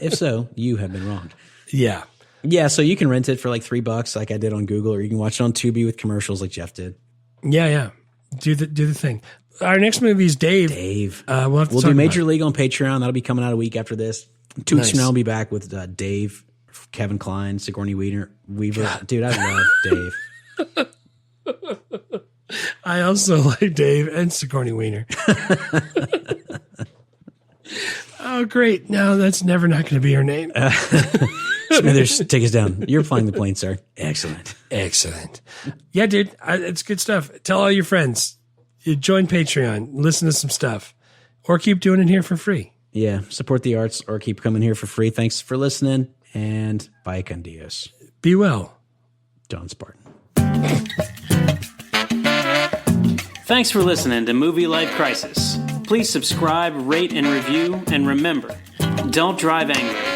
If so, you have been wronged. Yeah. Yeah, so you can rent it for like $3 like I did on Google, or you can watch it on Tubi with commercials like Jeff did. Yeah. Do the thing. Our next movie is Dave. We'll do Major League on Patreon. That'll be coming out a week after this. 2 weeks from now, I'll be back with Dave, Kevin Kline, Sigourney Weaver. God. Dude, I love Dave. I also like Dave and Sigourney Weaver. Oh, great. No, that's never not going to be her name. Smithers, take us down. You're flying the plane, sir. Excellent. Yeah, dude, it's good stuff. Tell all your friends. You join Patreon, listen to some stuff, or keep doing it here for free. Yeah, support the arts or keep coming here for free. Thanks for listening, and bye con Dios. Be well. John Spartan. Thanks for listening to Movie Life Crisis. Please subscribe, rate, and review, and remember, don't drive angry.